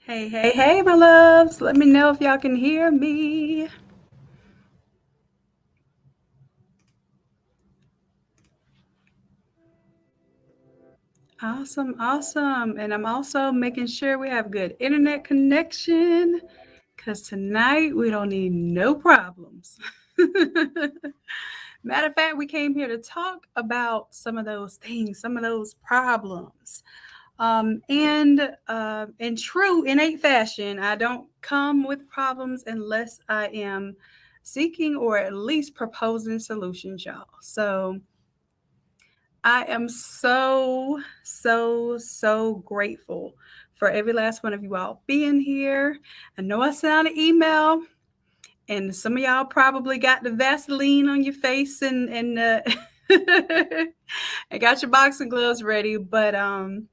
Hey, hey, hey, my loves. Let me know if y'all can hear me. Awesome, awesome. And I'm also making sure we have good internet connection because tonight we don't need no problems. Matter of fact, we came here to talk about some of those things, some of those problems. In true innate fashion, I don't come with problems unless I am seeking or at least proposing solutions, y'all. So I am so grateful for every last one of you all being here. I know I sent out an email, and some of y'all probably got the Vaseline on your face and I got your boxing gloves ready, but I'm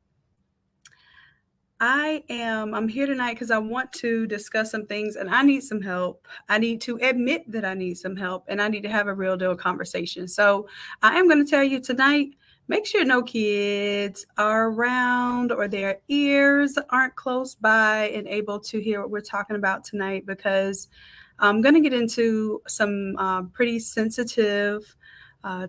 here tonight because I want to discuss some things and I need some help. I need to admit that I need some help and I need to have a real deal conversation. So I am going to tell you tonight, make sure no kids are around or their ears aren't close by and able to hear what we're talking about tonight, because I'm going to get into some pretty sensitive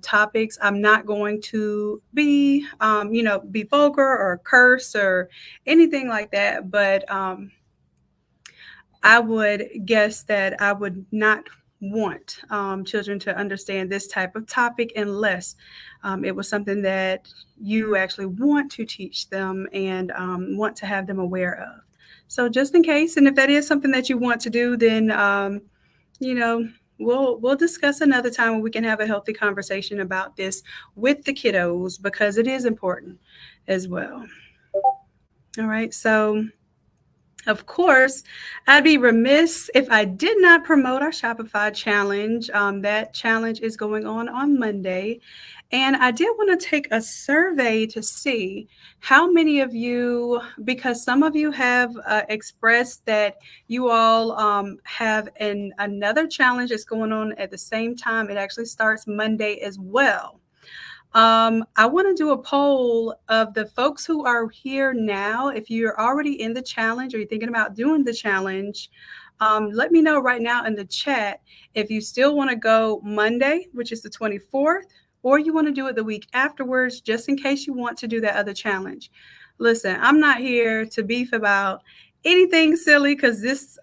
topics. I'm not going to be vulgar or curse or anything like that. But I would guess that I would not want children to understand this type of topic unless it was something that you actually want to teach them and want to have them aware of. So just in case, and if that is something that you want to do, then you know we'll discuss another time when we can have a healthy conversation about this with the kiddos, because it is important as well. All right, so of course, I'd be remiss if I did not promote our Shopify challenge. That challenge is going on Monday. And I did want to take a survey to see how many of you, because some of you have expressed that you all have another challenge that's going on at the same time. It actually starts Monday as well. I want to do a poll of the folks who are here now. If you're already in the challenge or you're thinking about doing the challenge, let me know right now in the chat if you still want to go Monday, which is the 24th, or you want to do it the week afterwards, just in case you want to do that other challenge. Listen, I'm not here to beef about anything silly, because this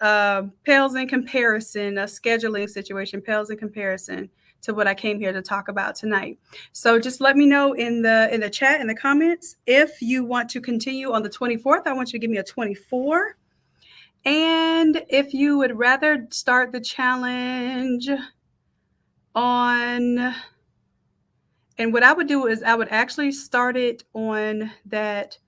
pales in comparison, a scheduling situation pales in comparison to what I came here to talk about tonight. So just let me know in the chat, in the comments, if you want to continue on the 24th. I want you to give me a 24. And if you would rather start the challenge on, and what I would do is I would actually start it on that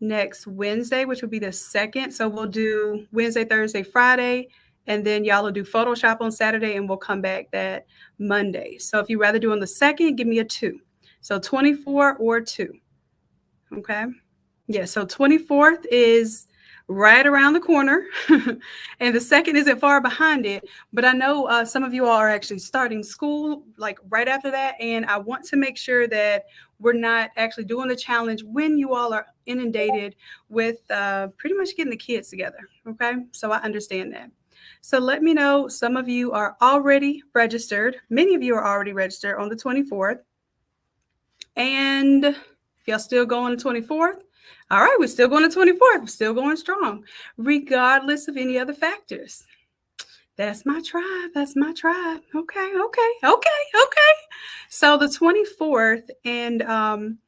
next Wednesday, which would be the 2nd. So we'll do Wednesday, Thursday, Friday, and then y'all will do Photoshop on Saturday, and we'll come back that Monday. So if you rather do on the 2nd, give me a 2. So 24 or 2. Okay. Yeah. So 24th is right around the corner, and the 2nd isn't far behind it. But I know some of you all are actually starting school like right after that, and I want to make sure that we're not actually doing the challenge when you all are inundated with pretty much getting the kids together. Okay, so I understand that. So let me know. Some of you are already registered. Many of you are already registered on the 24th. And if y'all still going to 24th, all right, we're still going to 24th. We're still going strong, regardless of any other factors. That's my tribe. That's my tribe. Okay. So the 24th and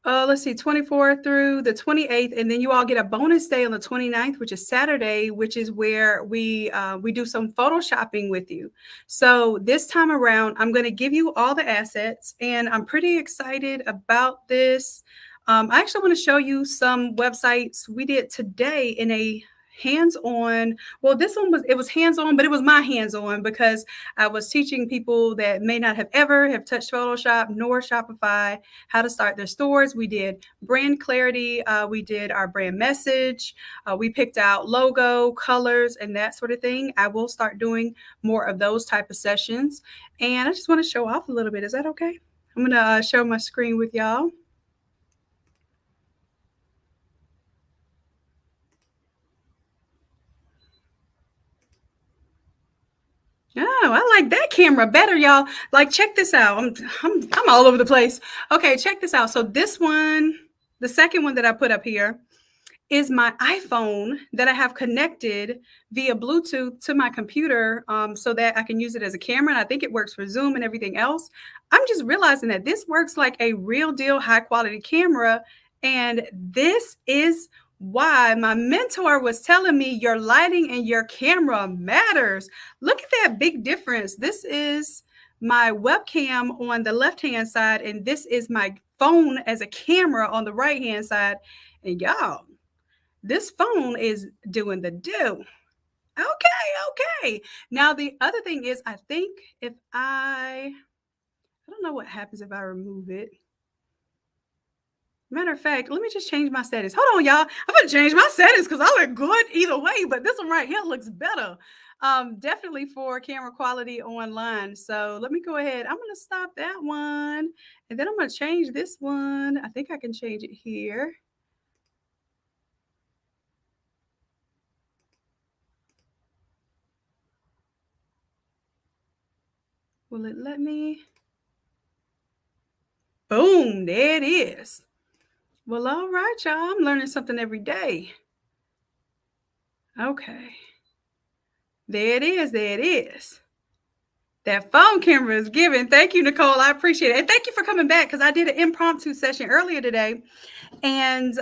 let's see, 24th through the 28th, and then you all get a bonus day on the 29th, which is Saturday, which is where we do some photoshopping with you. So this time around, I'm going to give you all the assets, and I'm pretty excited about this. I actually want to show you some websites we did today in a hands-on. Well, this one was hands-on, but it was my hands-on because I was teaching people that may not have ever have touched Photoshop nor Shopify how to start their stores. We did brand clarity. We did our brand message. We picked out logo, colors, and that sort of thing. I will start doing more of those type of sessions. And I just want to show off a little bit. Is that okay? I'm going to share my screen with y'all. Oh, I like that camera better, y'all. Like, check this out. I'm all over the place. Okay, check this out. So this one, the second one that I put up here, is my iPhone that I have connected via Bluetooth to my computer, so that I can use it as a camera. And I think it works for Zoom and everything else. I'm just realizing that this works like a real deal high quality camera. And this is why my mentor was telling me your lighting and your camera matters. Look at that big difference. This is my webcam on the left hand side, and this is my phone as a camera on the right hand side. And y'all, this phone is doing the do. Okay. Now the other thing is, I think if I don't know what happens if I remove it. Matter of fact, let me just change my settings. Hold on, y'all. I'm gonna change my settings because I look good either way, but this one right here looks better. Definitely for camera quality online. So let me go ahead. I'm gonna stop that one, and then I'm gonna change this one. I think I can change it here. Will it let me? Boom, there it is. Well, all right, y'all. I'm learning something every day. Okay. There it is. There it is. That phone camera is giving. Thank you, Nicole. I appreciate it. And thank you for coming back because I did an impromptu session earlier today. And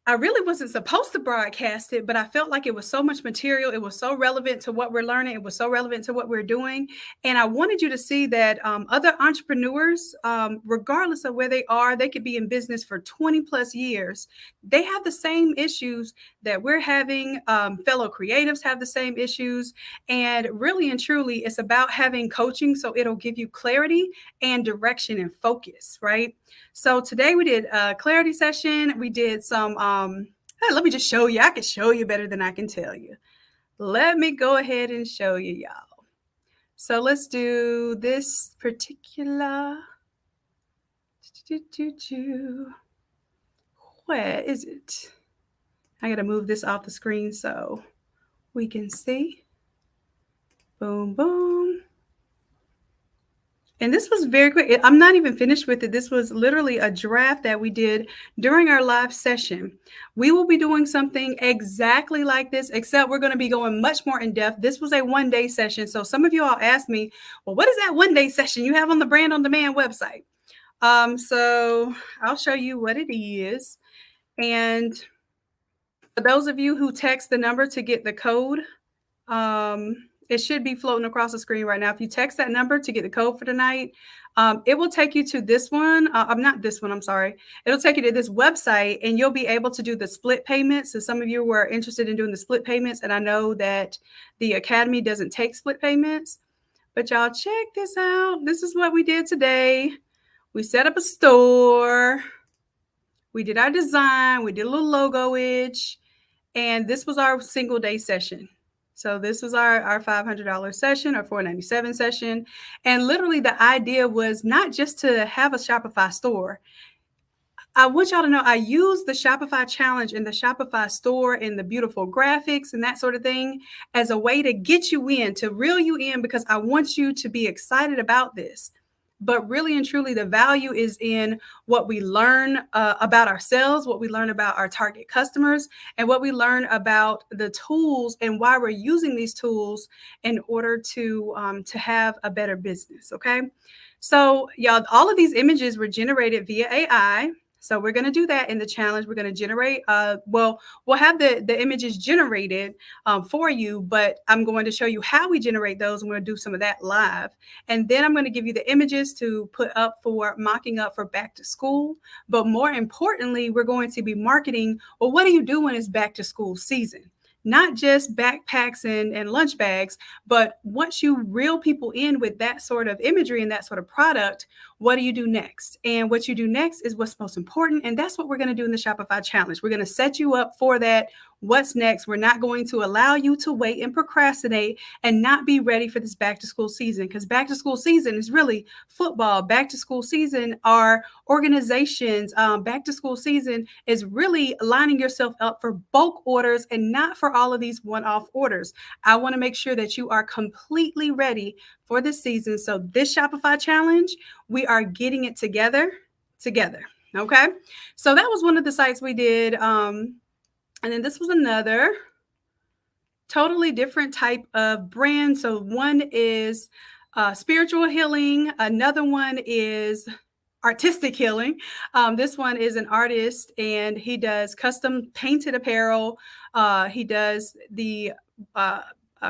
I really wasn't supposed to broadcast it, but I felt like it was so much material. It was so relevant to what we're learning. It was so relevant to what we're doing. And I wanted you to see that other entrepreneurs, regardless of where they are, they could be in business for 20 plus years. They have the same issues that we're having. Fellow creatives have the same issues. And really and truly, it's about having coaching so it'll give you clarity and direction and focus, right? So today we did a clarity session. We did some, let me just show you. I can show you better than I can tell you. Let me go ahead and show you, y'all. So let's do this particular. Where is it? I got to move this off the screen so we can see. Boom, boom. And this was very quick. I'm not even finished with it. This was literally a draft that we did during our live session. We will be doing something exactly like this, except we're going to be going much more in depth. This was a 1-day session. So some of you all asked me, well, what is that 1-day session you have on the Brand on Demand website? So I'll show you what it is. And for those of you who text the number to get the code, it should be floating across the screen right now. If you text that number to get the code for tonight, it will take you to this one. Not this one, I'm sorry. It'll take you to this website and you'll be able to do the split payments. So some of you were interested in doing the split payments, and I know that the Academy doesn't take split payments, but y'all check this out. This is what we did today. We set up a store. We did our design. We did a little logo-age, and this was our single day session. So this was our $500 session, or $497 session. And literally the idea was not just to have a Shopify store. I want y'all to know I use the Shopify challenge and the Shopify store and the beautiful graphics and that sort of thing as a way to get you in, to reel you in, because I want you to be excited about this. But really and truly, the value is in what we learn about ourselves, what we learn about our target customers, and what we learn about the tools and why we're using these tools in order to have a better business. Okay. So y'all, all of these images were generated via AI. So we're going to do that in the challenge. We're going to generate, we'll have the images generated for you, but I'm going to show you how we generate those. I'm going to do some of that live. And then I'm going to give you the images to put up for mocking up for back to school. But more importantly, we're going to be marketing, well, what do you do when it's back to school season? Not just backpacks and lunch bags, but once you reel people in with that sort of imagery and that sort of product, what do you do next? And what you do next is what's most important. And that's what we're going to do in the Shopify challenge. We're going to set you up for that. What's next? We're not going to allow you to wait and procrastinate and not be ready for this back to school season, because back to school season is really football. Back to school season are organizations. Back to school season is really lining yourself up for bulk orders and not for all of these one-off orders. I want to make sure that you are completely ready for this season. So this Shopify challenge, we are getting it together. Okay. So that was one of the sites we did. And then this was another totally different type of brand. So one is spiritual healing. Another one is artistic healing. This one is an artist and he does custom painted apparel. He does the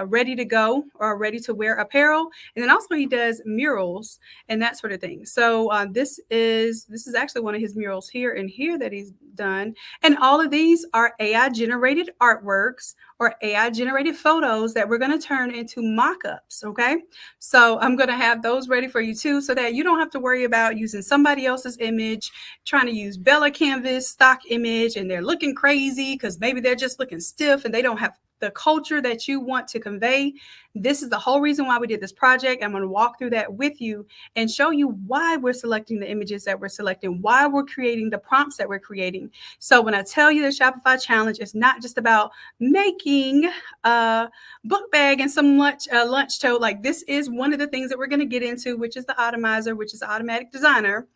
ready to go or ready to wear apparel, and then also he does murals and that sort of thing. So this is actually one of his murals here and here that he's done, and all of these are AI generated artworks or AI generated photos that we're going to turn into mock-ups. Okay, so I'm going to have those ready for you too, so that you don't have to worry about using somebody else's image, trying to use Bella Canvas stock image, and they're looking crazy because maybe they're just looking stiff and they don't have the culture that you want to convey. This is the whole reason why we did this project. I'm going to walk through that with you and show you why we're selecting the images that we're selecting, why we're creating the prompts that we're creating. So when I tell you the Shopify challenge, it's not just about making a book bag and some lunch tote. Like, this is one of the things that we're going to get into, which is the Automizer, which is the automatic designer.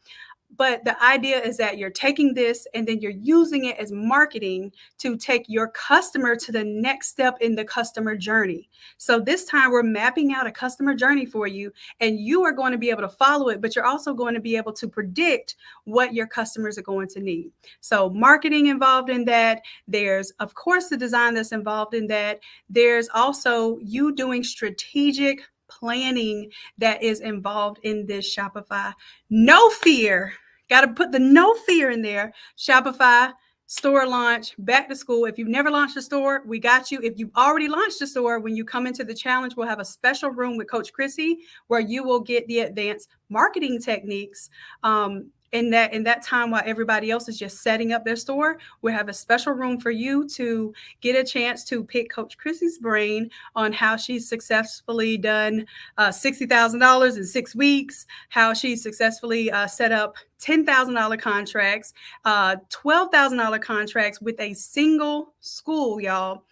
But the idea is that you're taking this and then you're using it as marketing to take your customer to the next step in the customer journey. So this time we're mapping out a customer journey for you, and you are going to be able to follow it, but you're also going to be able to predict what your customers are going to need. So marketing involved in that. There's, of course, the design that's involved in that. There's also you doing strategic planning that is involved in this Shopify. No fear. Got to put the no fear in there. Shopify store launch, back to school. If you've never launched a store, we got you. If you've already launched a store, when you come into the challenge, we'll have a special room with Coach Chrissy where you will get the advanced marketing techniques. In that time while everybody else is just setting up their store, we'll have a special room for you to get a chance to pick Coach Chrissy's brain on how she's successfully done $60,000 in 6 weeks, how she successfully set up $10,000 contracts, $12,000 contracts with a single school, y'all.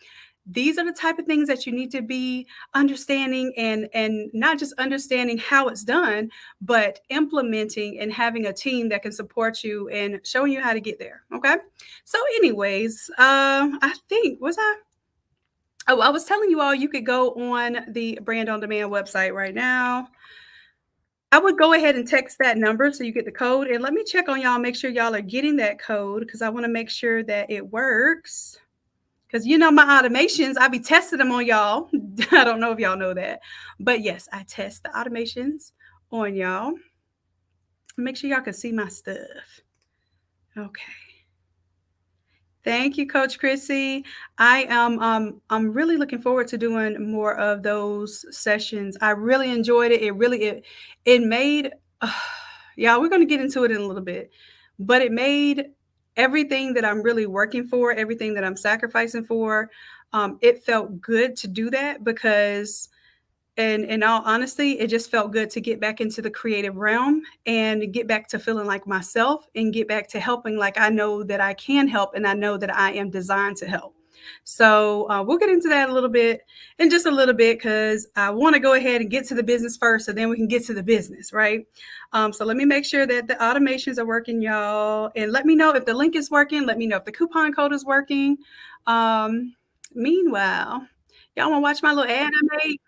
These are the type of things that you need to be understanding, and not just understanding how it's done, but implementing and having a team that can support you and showing you how to get there. Okay. So anyways, I think, I was telling you all you could go on the Brand on Demand website right now. I would go ahead and text that number so you get the code, and let me check on y'all, make sure y'all are getting that code, because I want to make sure that it works. Because my automations, I be testing them on y'all. I don't know if y'all know that. But yes, I test the automations on y'all. Make sure y'all can see my stuff. Okay. Thank you, Coach Chrissy. I'm really looking forward to doing more of those sessions. I really enjoyed it. It made yeah, we're going to get into it in a little bit, but it made everything that I'm really working for, everything that I'm sacrificing for, it felt good to do that, because and in all honesty, it just felt good to get back into the creative realm and get back to feeling like myself and get back to helping like I know that I can help and I know that I am designed to help. So we'll get into that a little bit in just a little bit, because I want to go ahead and get to the business first, so then we can get to the business, right? So let me make sure that the automations are working, y'all. And let me know if the link is working. Let me know if the coupon code is working. Meanwhile, y'all want to watch my little ad I made?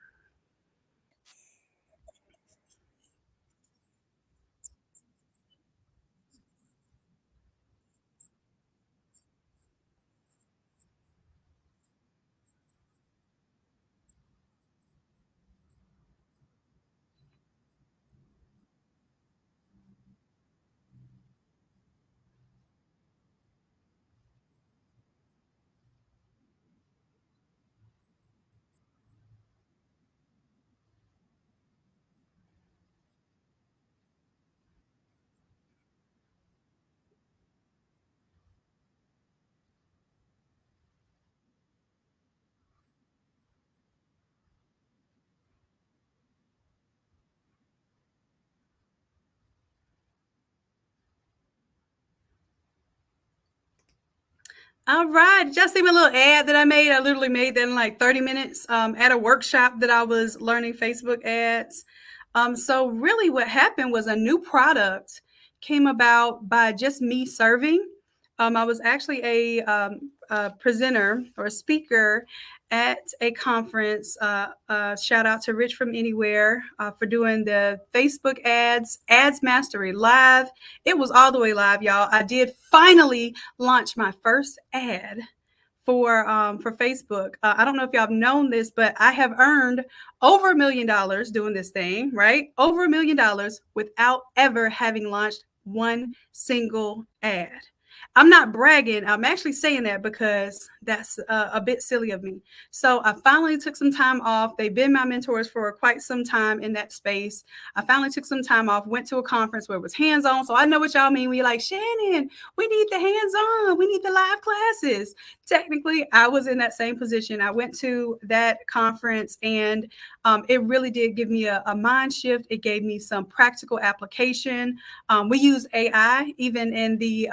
All right. Did y'all see my little ad that I made? I literally made that in like 30 minutes at a workshop that I was learning Facebook ads. So really what happened was a new product came about by just me serving. I was actually a presenter or a speaker at a conference. Shout out to Rich from Anywhere for doing the Facebook ads mastery live. It was all the way live, y'all. I did finally launch my first ad for Facebook. I don't know if y'all have known this, but I have earned over $1 million doing this thing, right? Over $1 million without ever having launched one single ad. I'm not bragging. I'm actually saying that because that's a bit silly of me. So I finally took some time off. They've been my mentors for quite some time in that space. I finally took some time off, went to a conference where it was hands-on. So I know what y'all mean. We like, Shannon, we need the hands-on. We need the live classes. Technically, I was in that same position. I went to that conference and it really did give me a mind shift. It gave me some practical application. We use AI even in the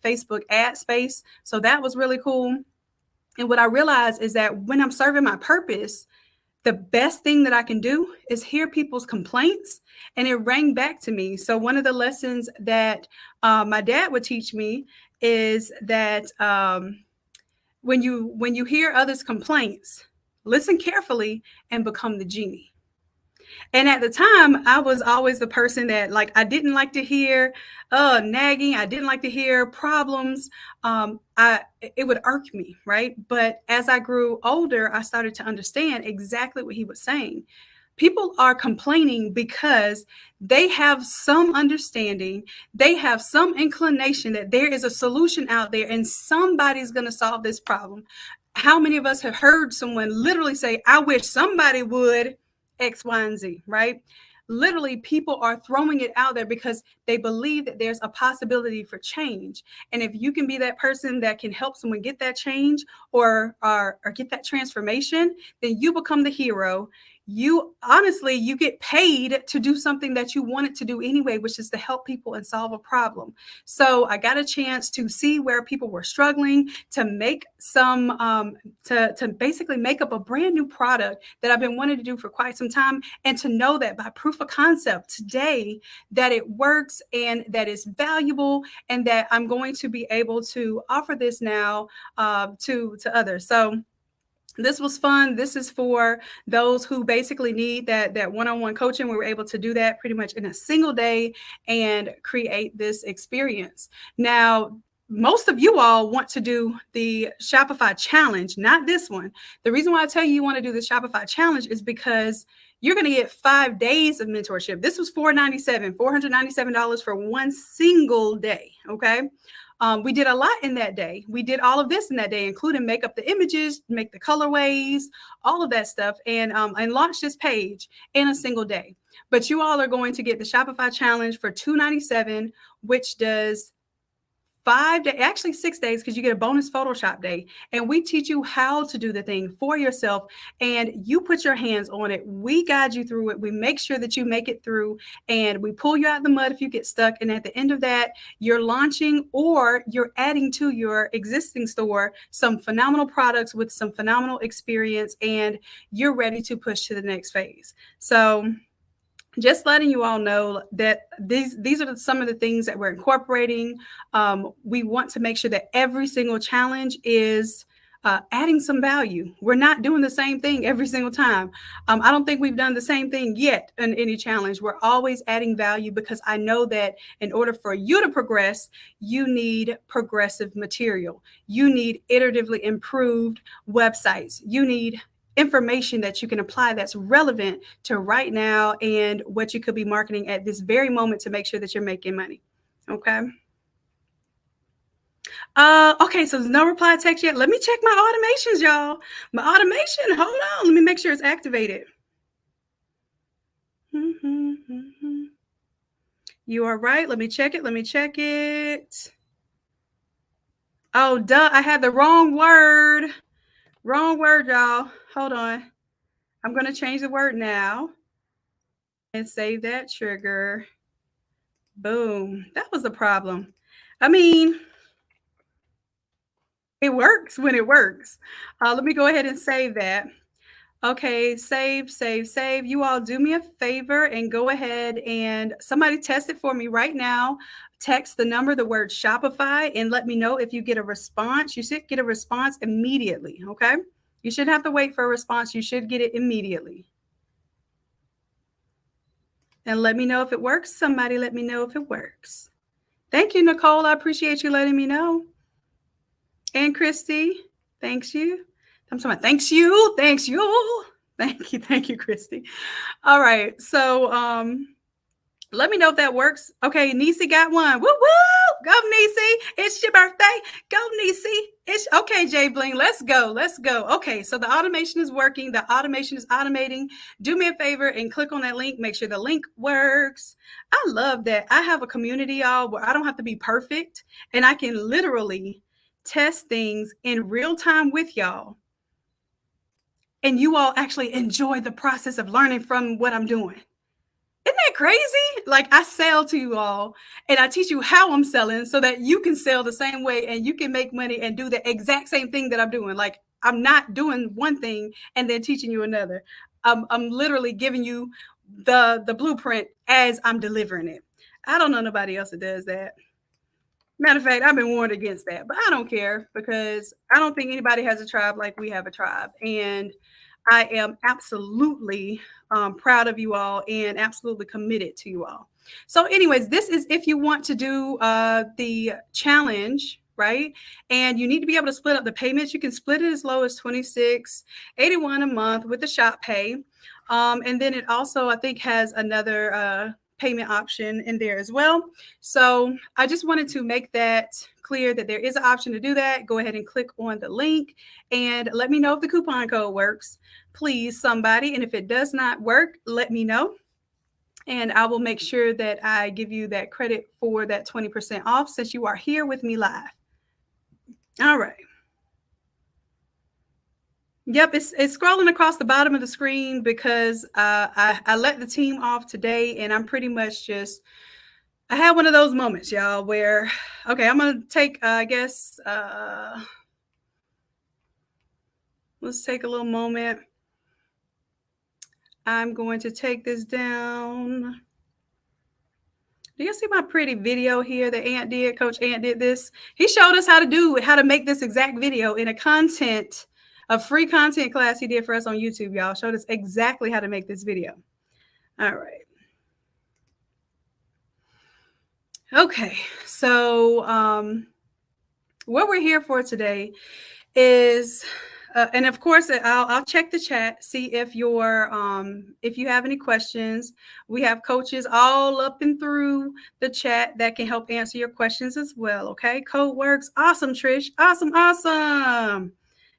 Facebook ad space. So that was really cool. And what I realized is that when I'm serving my purpose, the best thing that I can do is hear people's complaints and it rang back to me. So one of the lessons that my dad would teach me is that when you hear others' complaints, listen carefully and become the genie. And at the time, I was always the person that like I didn't like to hear nagging. I didn't like to hear problems. It would irk me, right? But as I grew older, I started to understand exactly what he was saying. People are complaining because they have some understanding, they have some inclination that there is a solution out there and somebody's going to solve this problem. How many of us have heard someone literally say, I wish somebody would X, Y, and Z, right? Literally, people are throwing it out there because they believe that there's a possibility for change. And if you can be that person that can help someone get that change or get that transformation, then you become the hero. You honestly, you get paid to do something that you wanted to do anyway, which is to help people and solve a problem. So I got a chance to see where people were struggling, to make some to basically make up a brand new product that I've been wanting to do for quite some time, and to know that by proof of concept today that it works and that it's valuable and that I'm going to be able to offer this now to others. So this was fun. This is for those who basically need that one-on-one coaching. We were able to do that pretty much in a single day and create this experience. Now, most of you all want to do the Shopify challenge, not this one. The reason why I tell you want to do the Shopify challenge is because you're going to get 5 days of mentorship. This was $497 for one single day. Okay. We did a lot in that day. We did all of this in that day, including make up the images, make the colorways, all of that stuff, and launch this page in a single day. But you all are going to get the Shopify challenge for $297, which does 5 days, actually 6 days, because you get a bonus Photoshop day. And we teach you how to do the thing for yourself. And you put your hands on it. We guide you through it. We make sure that you make it through. And we pull you out of the mud if you get stuck. And at the end of that, you're launching or you're adding to your existing store some phenomenal products with some phenomenal experience. And you're ready to push to the next phase. So just letting you all know that these are some of the things that we're incorporating. We want to make sure that every single challenge is adding some value. We're not doing the same thing every single time. I don't think we've done the same thing yet in any challenge. We're always adding value because I know that in order for you to progress, you need progressive material. You need iteratively improved websites. You need information that you can apply that's relevant to right now and what you could be marketing at this very moment to make sure that you're making money. Okay. Okay, so there's no reply text yet. Let me check my automations, y'all. My automation, hold on. Let me make sure it's activated. You are right. Let me check it. Let me check it. Oh, duh. I had the wrong word. Wrong word, y'all. Hold on. I'm going to change the word now and save that trigger. Boom. That was the problem. I mean, It works when it works. Let me go ahead and save that. Okay, save, save, save. You all do me a favor and go ahead and somebody test it for me right now. Text the number, the word Shopify, and let me know if you get a response. You should get a response immediately, okay? You shouldn't have to wait for a response. You should get it immediately. And let me know if it works. Somebody let me know if it works. Thank you, Nicole. I appreciate you letting me know. And Christy, thanks you. I'm talking about thanks you. Thank you, Christy. All right. So let me know if that works. Okay, Nisi got one. Woo woo! Go, Nisi. It's your birthday. Go, Nisi. It's okay, Jay Bling. Let's go. Let's go. Okay, so the automation is working. The automation is automating. Do me a favor and click on that link. Make sure the link works. I love that. I have a community, y'all, where I don't have to be perfect, and I can literally test things in real time with y'all. And you all actually enjoy the process of learning from what I'm doing. Isn't that crazy? Like, I sell to you all and I teach you how I'm selling so that you can sell the same way and you can make money and do the exact same thing that I'm doing. Like, I'm not doing one thing and then teaching you another. I'm literally giving you the blueprint as I'm delivering it. I don't know nobody else that does that. Matter of fact, I've been warned against that, but I don't care because I don't think anybody has a tribe like we have a tribe. And I am absolutely proud of you all and absolutely committed to you all. So anyways, this is if you want to do the challenge, right? And you need to be able to split up the payments. You can split it as low as $26.81 a month with the shop pay. And then it also, I think, has another payment option in there as well. So I just wanted to make that clear that there is an option to do that. Go ahead and click on the link and let me know if the coupon code works, please, somebody. And if it does not work, let me know. And I will make sure that I give you that credit for that 20% off since you are here with me live. All right. Yep, it's scrolling across the bottom of the screen because I let the team off today, and I'm pretty much just, I had one of those moments, y'all, where, okay, I'm going to take, I guess, let's take a little moment. I'm going to take this down. Do you see my pretty video here that Ant did? Coach Ant did this. He showed us how to make this exact video in a free content class he did for us on YouTube, y'all. Showed us exactly how to make this video. All right. Okay, so what we're here for today is, and of course, I'll check the chat, see if you have any questions. We have coaches all up and through the chat that can help answer your questions as well. Okay, code works. Awesome, Trish. Awesome.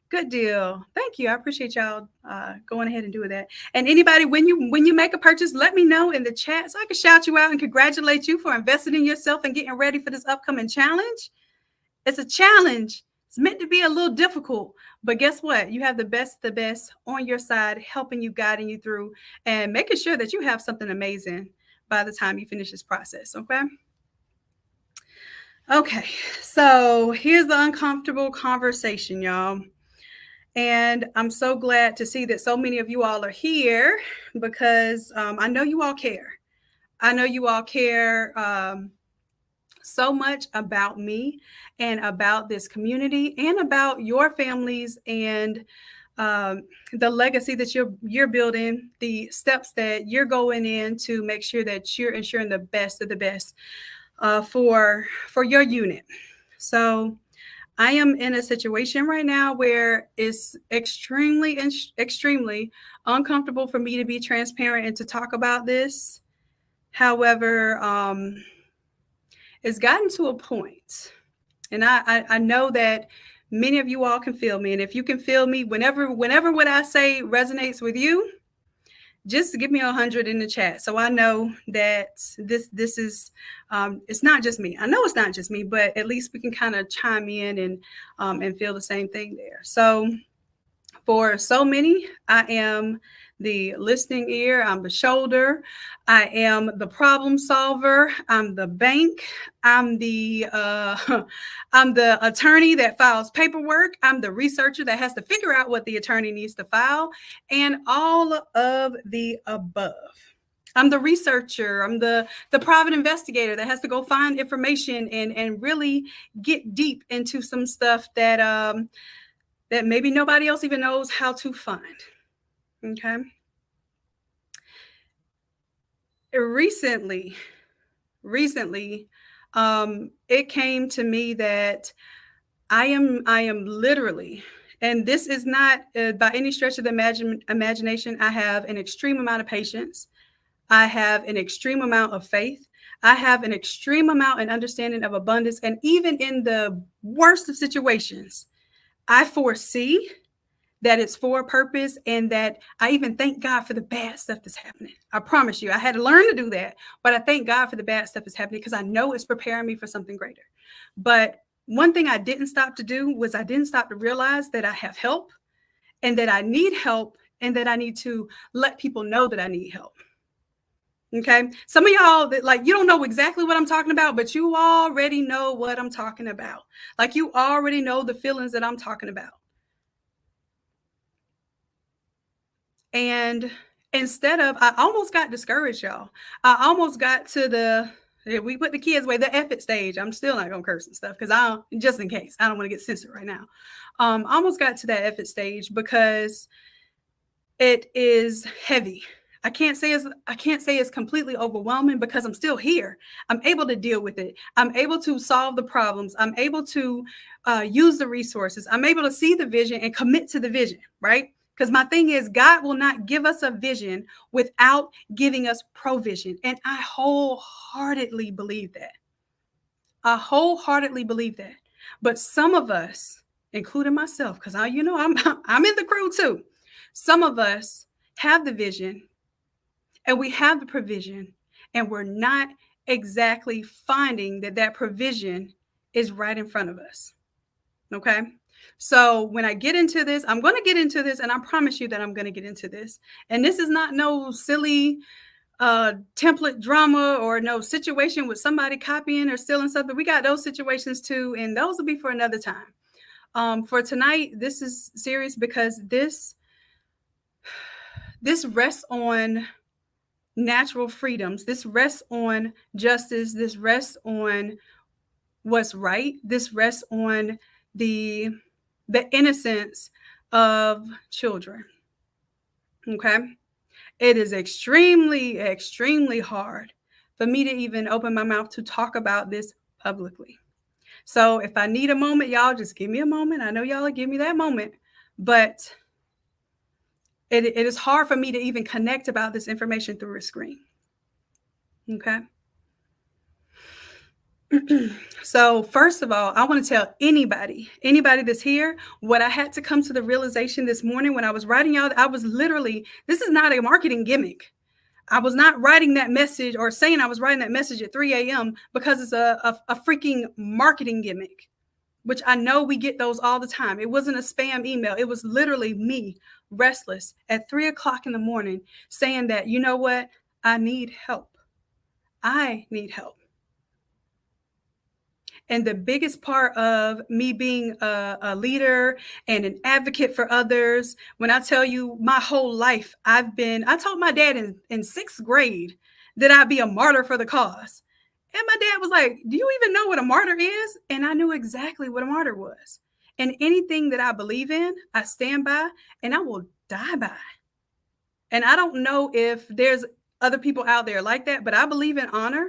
Good deal. Thank you. I appreciate y'all going ahead and doing that. And anybody, when you make a purchase, let me know in the chat so I can shout you out and congratulate you for investing in yourself and getting ready for this upcoming challenge. It's a challenge. It's meant to be a little difficult, but guess what? You have the best on your side, helping you, guiding you through, and making sure that you have something amazing by the time you finish this process. Okay. So here's the uncomfortable conversation, y'all. And I'm so glad to see that so many of you all are here because I know you all care. I know you all care so much about me and about this community and about your families and the legacy that you're building, the steps that you're going in to make sure that you're ensuring the best of the best for your unit. So I am in a situation right now where it's extremely uncomfortable for me to be transparent and to talk about this. However, it's gotten to a point, and I know that many of you all can feel me. And if you can feel me, whenever what I say resonates with you, just give me 100 in the chat so I know that this is it's not just me. I know it's not just me, but at least we can kind of chime in and feel the same thing there. So For so many, I am the listening ear, I'm the shoulder, I am the problem solver, I'm the bank, I'm the I'm the attorney that files paperwork, I'm the researcher that has to figure out what the attorney needs to file, and all of the above. I'm the researcher, I'm the private investigator that has to go find information and really get deep into some stuff that maybe nobody else even knows how to find. Okay. Recently, it came to me that I am literally, and this is not by any stretch of the imagination. I have an extreme amount of patience. I have an extreme amount of faith. I have an extreme amount and understanding of abundance. And even in the worst of situations, I foresee that it's for a purpose, and that I even thank God for the bad stuff that's happening. I promise you, I had to learn to do that, but I thank God for the bad stuff that's happening because I know it's preparing me for something greater. But one thing I didn't stop to do was I didn't stop to realize that I have help and that I need help and that I need to let people know that I need help. Okay. Some of y'all that like, you don't know exactly what I'm talking about, but you already know what I'm talking about. Like you already know the feelings that I'm talking about. And instead of, I almost got discouraged, y'all. I almost got to we put the kids away, the F it stage. I'm still not gonna curse and stuff because just in case, I don't want to get censored right now. I almost got to that F it stage because it is heavy. I can't say it's completely overwhelming because I'm still here. I'm able to deal with it. I'm able to solve the problems. I'm able to use the resources. I'm able to see the vision and commit to the vision, right? Because my thing is, God will not give us a vision without giving us provision. And I wholeheartedly believe that. I wholeheartedly believe that. But some of us, including myself, because I'm in the crew too. Some of us have the vision and we have the provision, and we're not exactly finding that provision is right in front of us. Okay. So when I get into this, I'm going to get into this, and I promise you that I'm going to get into this. And this is not no silly template drama or no situation with somebody copying or stealing something. We got those situations too, and those will be for another time. For tonight, this is serious because this rests on natural freedoms. This rests on justice. This rests on what's right. This rests on the innocence of children. Okay. It is extremely, extremely hard for me to even open my mouth to talk about this publicly. So if I need a moment, y'all just give me a moment. I know y'all will give me that moment, but it is hard for me to even connect about this information through a screen. Okay. So first of all, I want to tell anybody that's here, what I had to come to the realization this morning when I was writing out, I was literally, this is not a marketing gimmick. I was not writing that message or saying I was writing that message at 3 a.m. because it's a freaking marketing gimmick, which I know we get those all the time. It wasn't a spam email. It was literally me, restless, at 3 o'clock in the morning saying that, you know what? I need help. I need help. And the biggest part of me being a leader and an advocate for others, when I tell you my whole life, I told my dad in sixth grade that I'd be a martyr for the cause. And my dad was like, do you even know what a martyr is? And I knew exactly what a martyr was. And anything that I believe in, I stand by and I will die by. And I don't know if there's other people out there like that, but I believe in honor.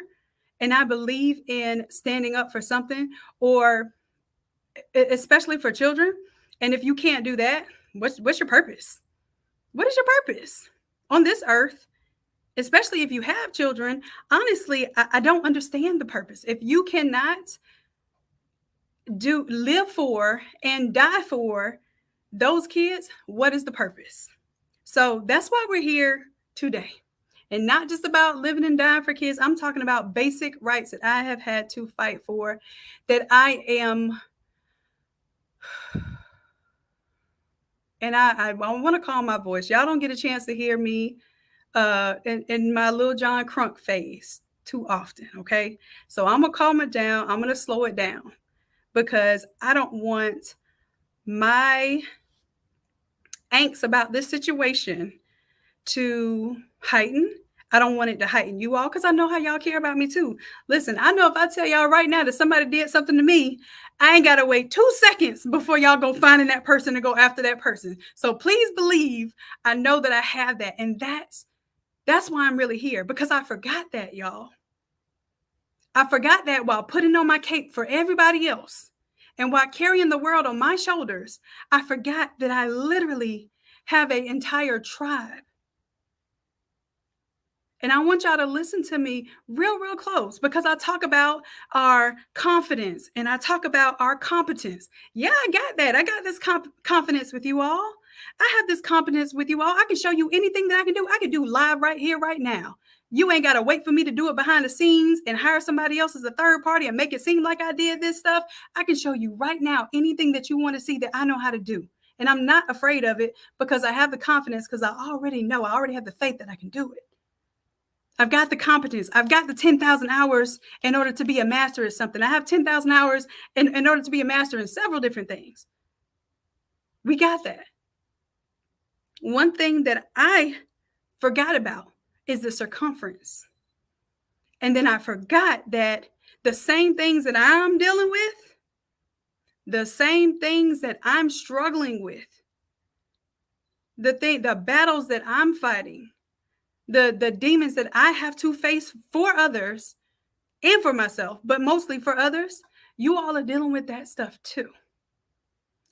And I believe in standing up for something, or especially for children. And if you can't do that, what's your purpose? What is your purpose on this earth? Especially if you have children. Honestly, I don't understand the purpose. If you cannot live for and die for those kids, what is the purpose? So that's why we're here today. And not just about living and dying for kids. I'm talking about basic rights that I have had to fight for, that I am And I want to calm my voice. Y'all don't get a chance to hear me in my little John Crunk phase too often, okay? So I'm going to calm it down. I'm going to slow it down because I don't want my angst about this situation to heighten. I don't want it to heighten you all because I know how y'all care about me too. Listen, I know if I tell y'all right now that somebody did something to me, I ain't got to wait 2 seconds before y'all go finding that person and go after that person. So please believe I know that I have that. And that's why I'm really here, because I forgot that, y'all. I forgot that while putting on my cape for everybody else and while carrying the world on my shoulders, I forgot that I literally have an entire tribe. And I want y'all to listen to me real, real close because I talk about our confidence and I talk about our competence. Yeah, I got that. I got this confidence with you all. I have this competence with you all. I can show you anything that I can do. I can do live right here, right now. You ain't got to wait for me to do it behind the scenes and hire somebody else as a third party and make it seem like I did this stuff. I can show you right now anything that you want to see that I know how to do. And I'm not afraid of it because I have the confidence because I already know, I already have the faith that I can do it. I've got the competence. I've got the 10,000 hours in order to be a master at something. I have 10,000 hours in order to be a master in several different things. We got that. One thing that I forgot about is the circumference. And then I forgot that the same things that I'm dealing with, the same things that I'm struggling with, the battles that I'm fighting, the demons that I have to face for others and for myself, but mostly for others, you all are dealing with that stuff too.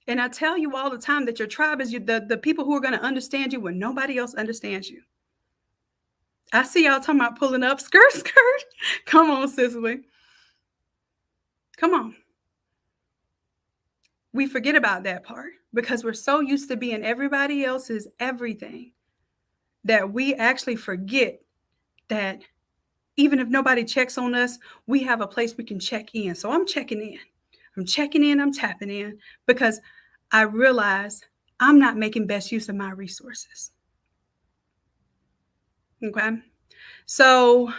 And I tell you all the time that your tribe is the people who are going to understand you when nobody else understands you. I see y'all talking about pulling up, skirt, skirt. Come on, Cicely. Come on. We forget about that part because we're so used to being everybody else's everything that we actually forget that even if nobody checks on us, we have a place we can check in. So I'm checking in. I'm checking in. I'm tapping in because I realize I'm not making best use of my resources. Okay. So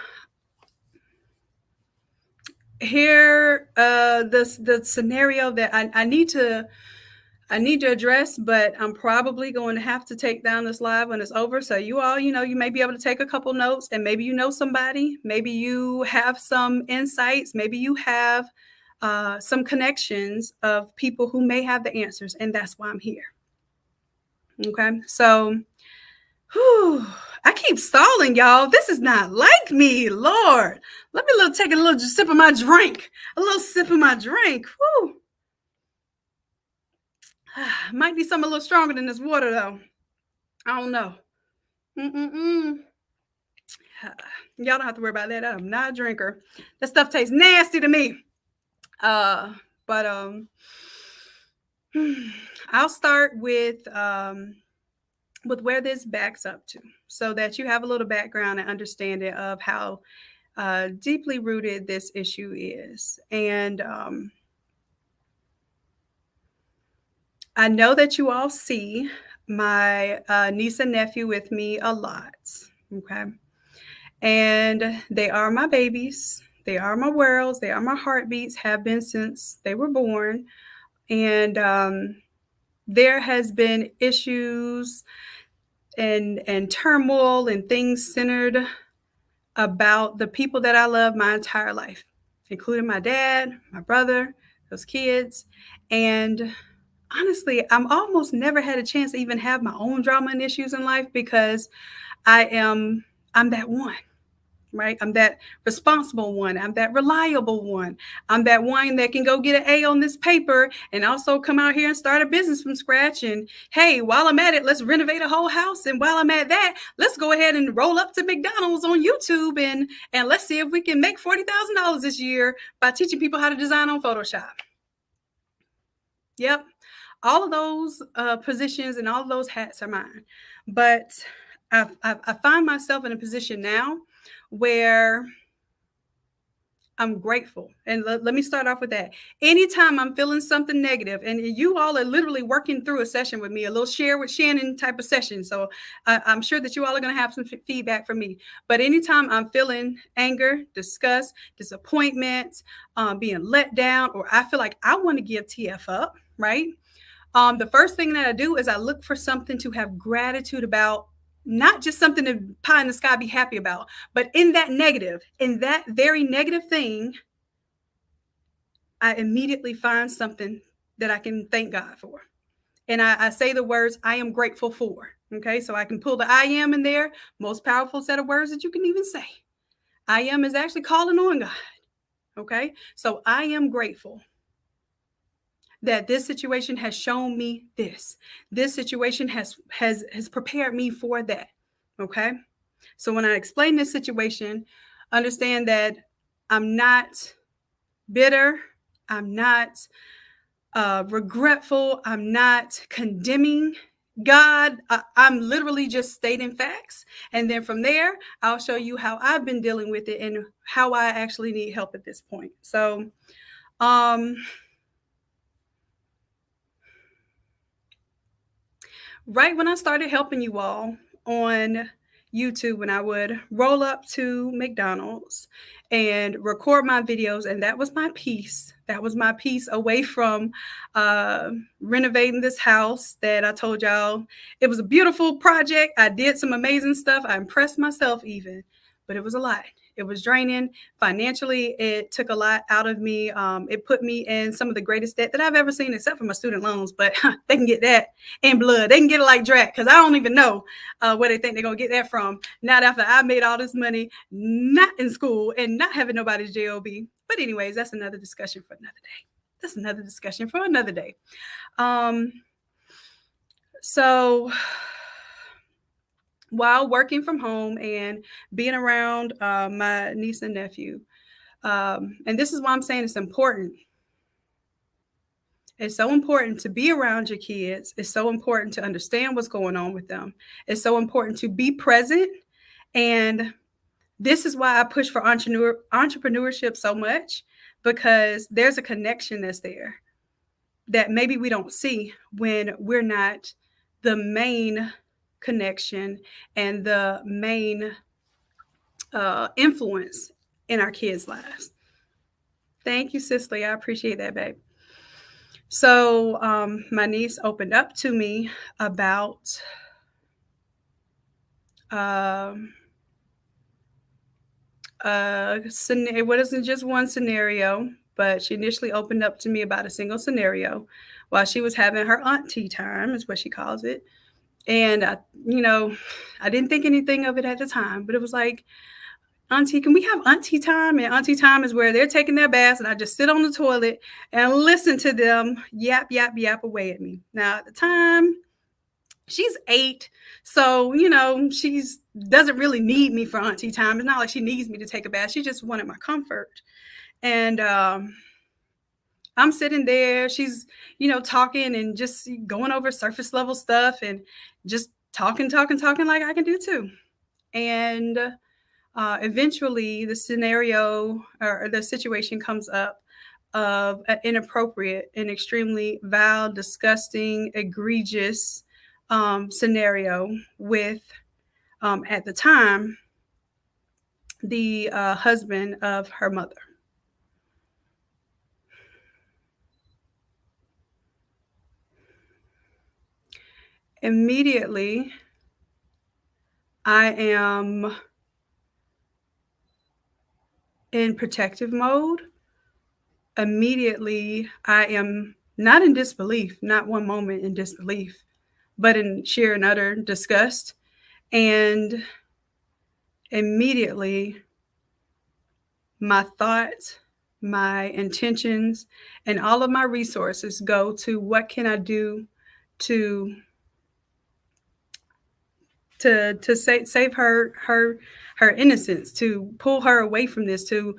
here, the scenario that I need to address, but I'm probably going to have to take down this live when it's over. So you all, you may be able to take a couple notes and maybe you know somebody, maybe you have some insights, maybe you have some connections of people who may have the answers. And that's why I'm here. Okay. So, I keep stalling, y'all. This is not like me, Lord. Let me take a little sip of my drink. A little sip of my drink. Whew. Might be something a little stronger than this water, though. I don't know. Y'all don't have to worry about that. I'm not a drinker. That stuff tastes nasty to me. But I'll start with where this backs up to, so that you have a little background and understanding of how deeply rooted this issue is. And I know that you all see my niece and nephew with me a lot. Okay. And they are my babies. They are my worlds. They are my heartbeats, have been since they were born. And there has been issues and turmoil and things centered about the people that I love my entire life, including my dad, my brother, those kids. And honestly, I'm almost never had a chance to even have my own drama and issues in life because I'm that one, right? I'm that responsible one. I'm that reliable one. I'm that one that can go get an A on this paper and also come out here and start a business from scratch. And hey, while I'm at it, let's renovate a whole house. And while I'm at that, let's go ahead and roll up to McDonald's on YouTube and let's see if we can make $40,000 this year by teaching people how to design on Photoshop. Yep. All of those positions and all of those hats are mine. But I find myself in a position now where I'm grateful. And let me start off with that. Anytime I'm feeling something negative, and you all are literally working through a session with me, a little share with Shannon type of session. So I'm sure that you all are going to have some feedback from me. But anytime I'm feeling anger, disgust, disappointment, being let down, or I feel like I want to give TF up, right? The first thing that I do is I look for something to have gratitude about, not just something to pie in the sky be happy about, but in that very negative thing, I immediately find something that I can thank God for. And I say the words I am grateful for. Okay, so I can pull the I am in there, most powerful set of words that you can even say. I am is actually calling on God. Okay, so I am grateful that this situation has shown me this. This situation has prepared me for that. Okay, so when I explain this situation, understand that I'm not bitter, I'm not regretful, I'm not condemning God. I'm literally just stating facts. And then from there, I'll show you how I've been dealing with it and how I actually need help at this point. So, right when I started helping you all on YouTube, when I would roll up to McDonald's and record my videos, and that was my piece. That was my piece away from renovating this house that I told y'all. It was a beautiful project. I did some amazing stuff. I impressed myself even, but it was a lot. It was draining financially. It took a lot out of me. It put me in some of the greatest debt that I've ever seen, except for my student loans. But they can get that in blood. They can get it like Drac, because I don't even know where they think they're going to get that from. Not after I made all this money, not in school, and not having nobody's JOB. But anyways, that's another discussion for another day. That's another discussion for another day. So while working from home and being around my niece and nephew, and this is why I'm saying it's important. It's so important to be around your kids. It's so important to understand what's going on with them. It's so important to be present. And this is why I push for entrepreneurship so much, because there's a connection that's there that maybe we don't see when we're not the main connection and the main influence in our kids' lives. Thank you, Cicely. I appreciate that, babe. So my niece opened up to me about it wasn't just one scenario, but she initially opened up to me about a single scenario while she was having her auntie time, is what she calls it. And I didn't think anything of it at the time, but it was like, Auntie, can we have auntie time? And auntie time is where they're taking their baths and I just sit on the toilet and listen to them yap, yap, yap away at me. Now, at the time, she's 8. So, she doesn't really need me for auntie time. It's not like she needs me to take a bath. She just wanted my comfort. And I'm sitting there. She's, talking and just going over surface level stuff and just talking like I can do too. And eventually the scenario or the situation comes up of an inappropriate and extremely vile, disgusting, egregious scenario with, at the time, the husband of her mother. Immediately, I am in protective mode. Immediately, I am not in disbelief, not one moment in disbelief, but in sheer and utter disgust. And immediately, my thoughts, my intentions, and all of my resources go to what can I do to save her innocence, to pull her away from this, to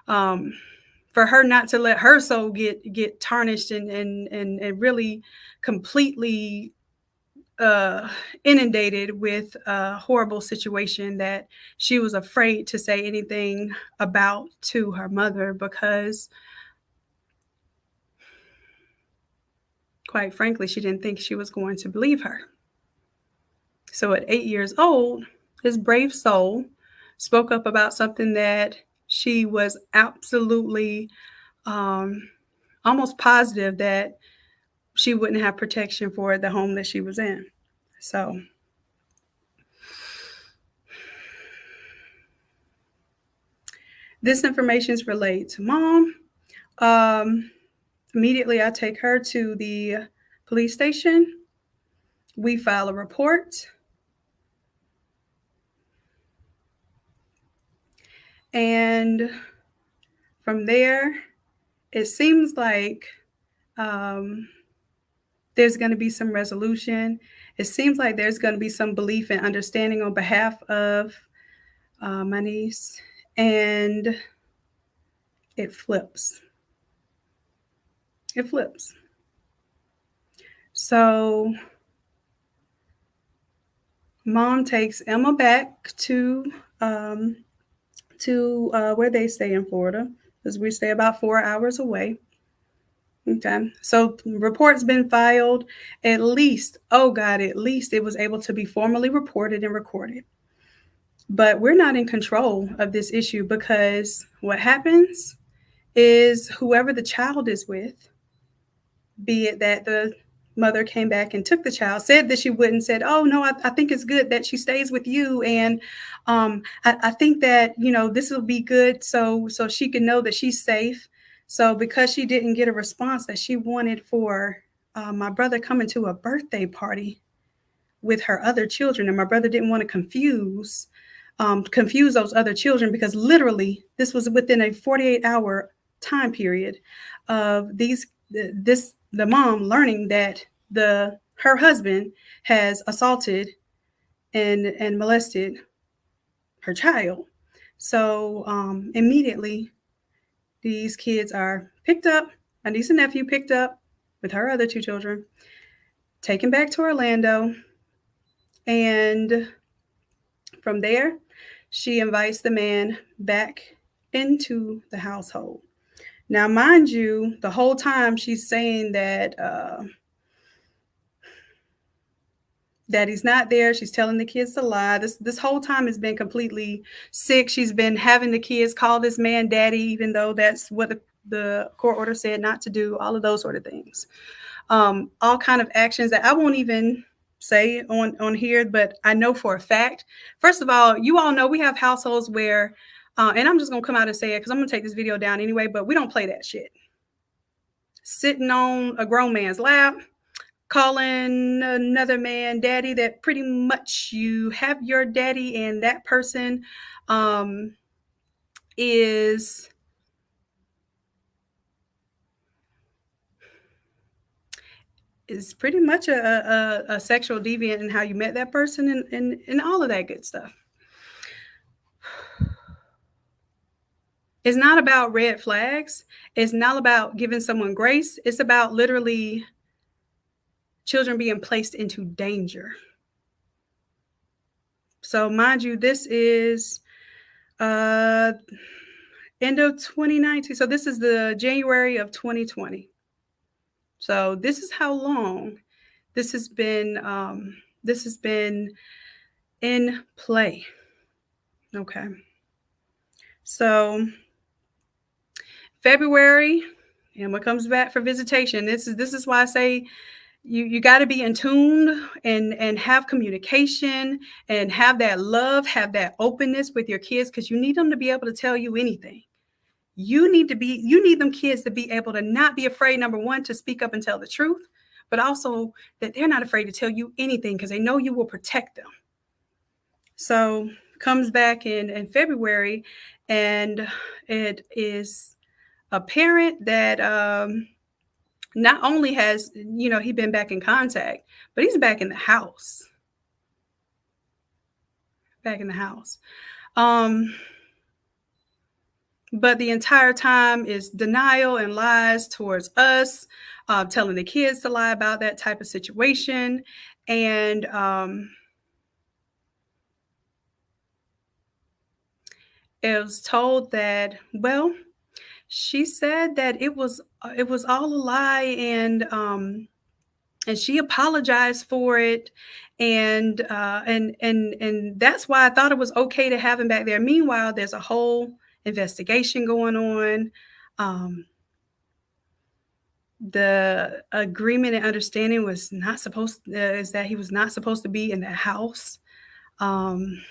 for her not to let her soul get tarnished and really completely uh, inundated with a horrible situation that she was afraid to say anything about to her mother because, quite frankly, she didn't think she was going to believe her. So at 8 years old, this brave soul spoke up about something that she was absolutely almost positive that she wouldn't have protection for the home that she was in. So this information is relayed to mom. Immediately, I take her to the police station. We file a report. And from there, it seems like there's going to be some resolution. It seems like there's going to be some belief and understanding on behalf of my niece. And it flips. It flips. So mom takes Emma back to where they stay in Florida, because we stay about 4 hours away. Okay, so report's been filed. At least, oh God, at least it was able to be formally reported and recorded. But we're not in control of this issue, because what happens is whoever the child is with, be it that the mother came back and took the child, said that she wouldn't, said, oh no, I think it's good that she stays with you, and I think that, you know, this will be good so she can know that she's safe. So because she didn't get a response that she wanted for my brother coming to a birthday party with her other children, and my brother didn't want to confuse those other children, because literally this was within a 48-hour time period of the mom learning that her husband has assaulted and molested her child. So immediately these kids are picked up, my niece and nephew picked up with her other two children, taken back to Orlando, and from there she invites the man back into the household. Now, mind you, the whole time she's saying that Daddy's not there. She's telling the kids to lie. This whole time has been completely sick. She's been having the kids call this man daddy, even though that's what the court order said not to do. All of those sort of things. All kind of actions that I won't even say on here, but I know for a fact. First of all, you all know we have households where, and I'm just gonna come out and say it because I'm gonna take this video down anyway, but we don't play that shit. Sitting on a grown man's lap, calling another man daddy, that pretty much you have your daddy, and that person is pretty much a sexual deviant in how you met that person, and all of that good stuff. It's not about red flags. It's not about giving someone grace. It's about literally children being placed into danger. So mind you, this is end of 2019. So this is the January of 2020. So this is how long this has been in play. Okay. So February, Emma comes back for visitation. This is why I say you got to be in tune and have communication and have that love, have that openness with your kids, because you need them to be able to tell you anything. You need them kids to be able to not be afraid, number one, to speak up and tell the truth, but also that they're not afraid to tell you anything because they know you will protect them. So comes back in February, and it is apparent that not only has, he been back in contact, but he's back in the house. Back in the house. But the entire time is denial and lies towards us, telling the kids to lie about that type of situation. And it was told that, well, she said that it was all a lie, and she apologized for it, and that's why I thought it was okay to have him back there. Meanwhile, there's a whole investigation going on. Um, the agreement and understanding was not supposed is that he was not supposed to be in the house. Um,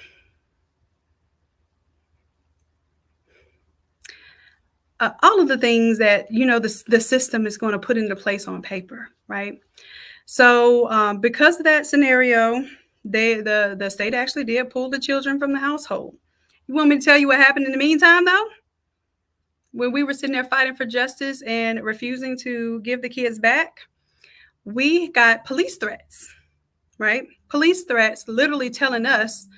all of the things that the system is going to put into place on paper, right? So because of that scenario, the state actually did pull the children from the household. You want me to tell you what happened in the meantime, though? When we were sitting there fighting for justice and refusing to give the kids back, we got police threats, right? Police threats literally telling us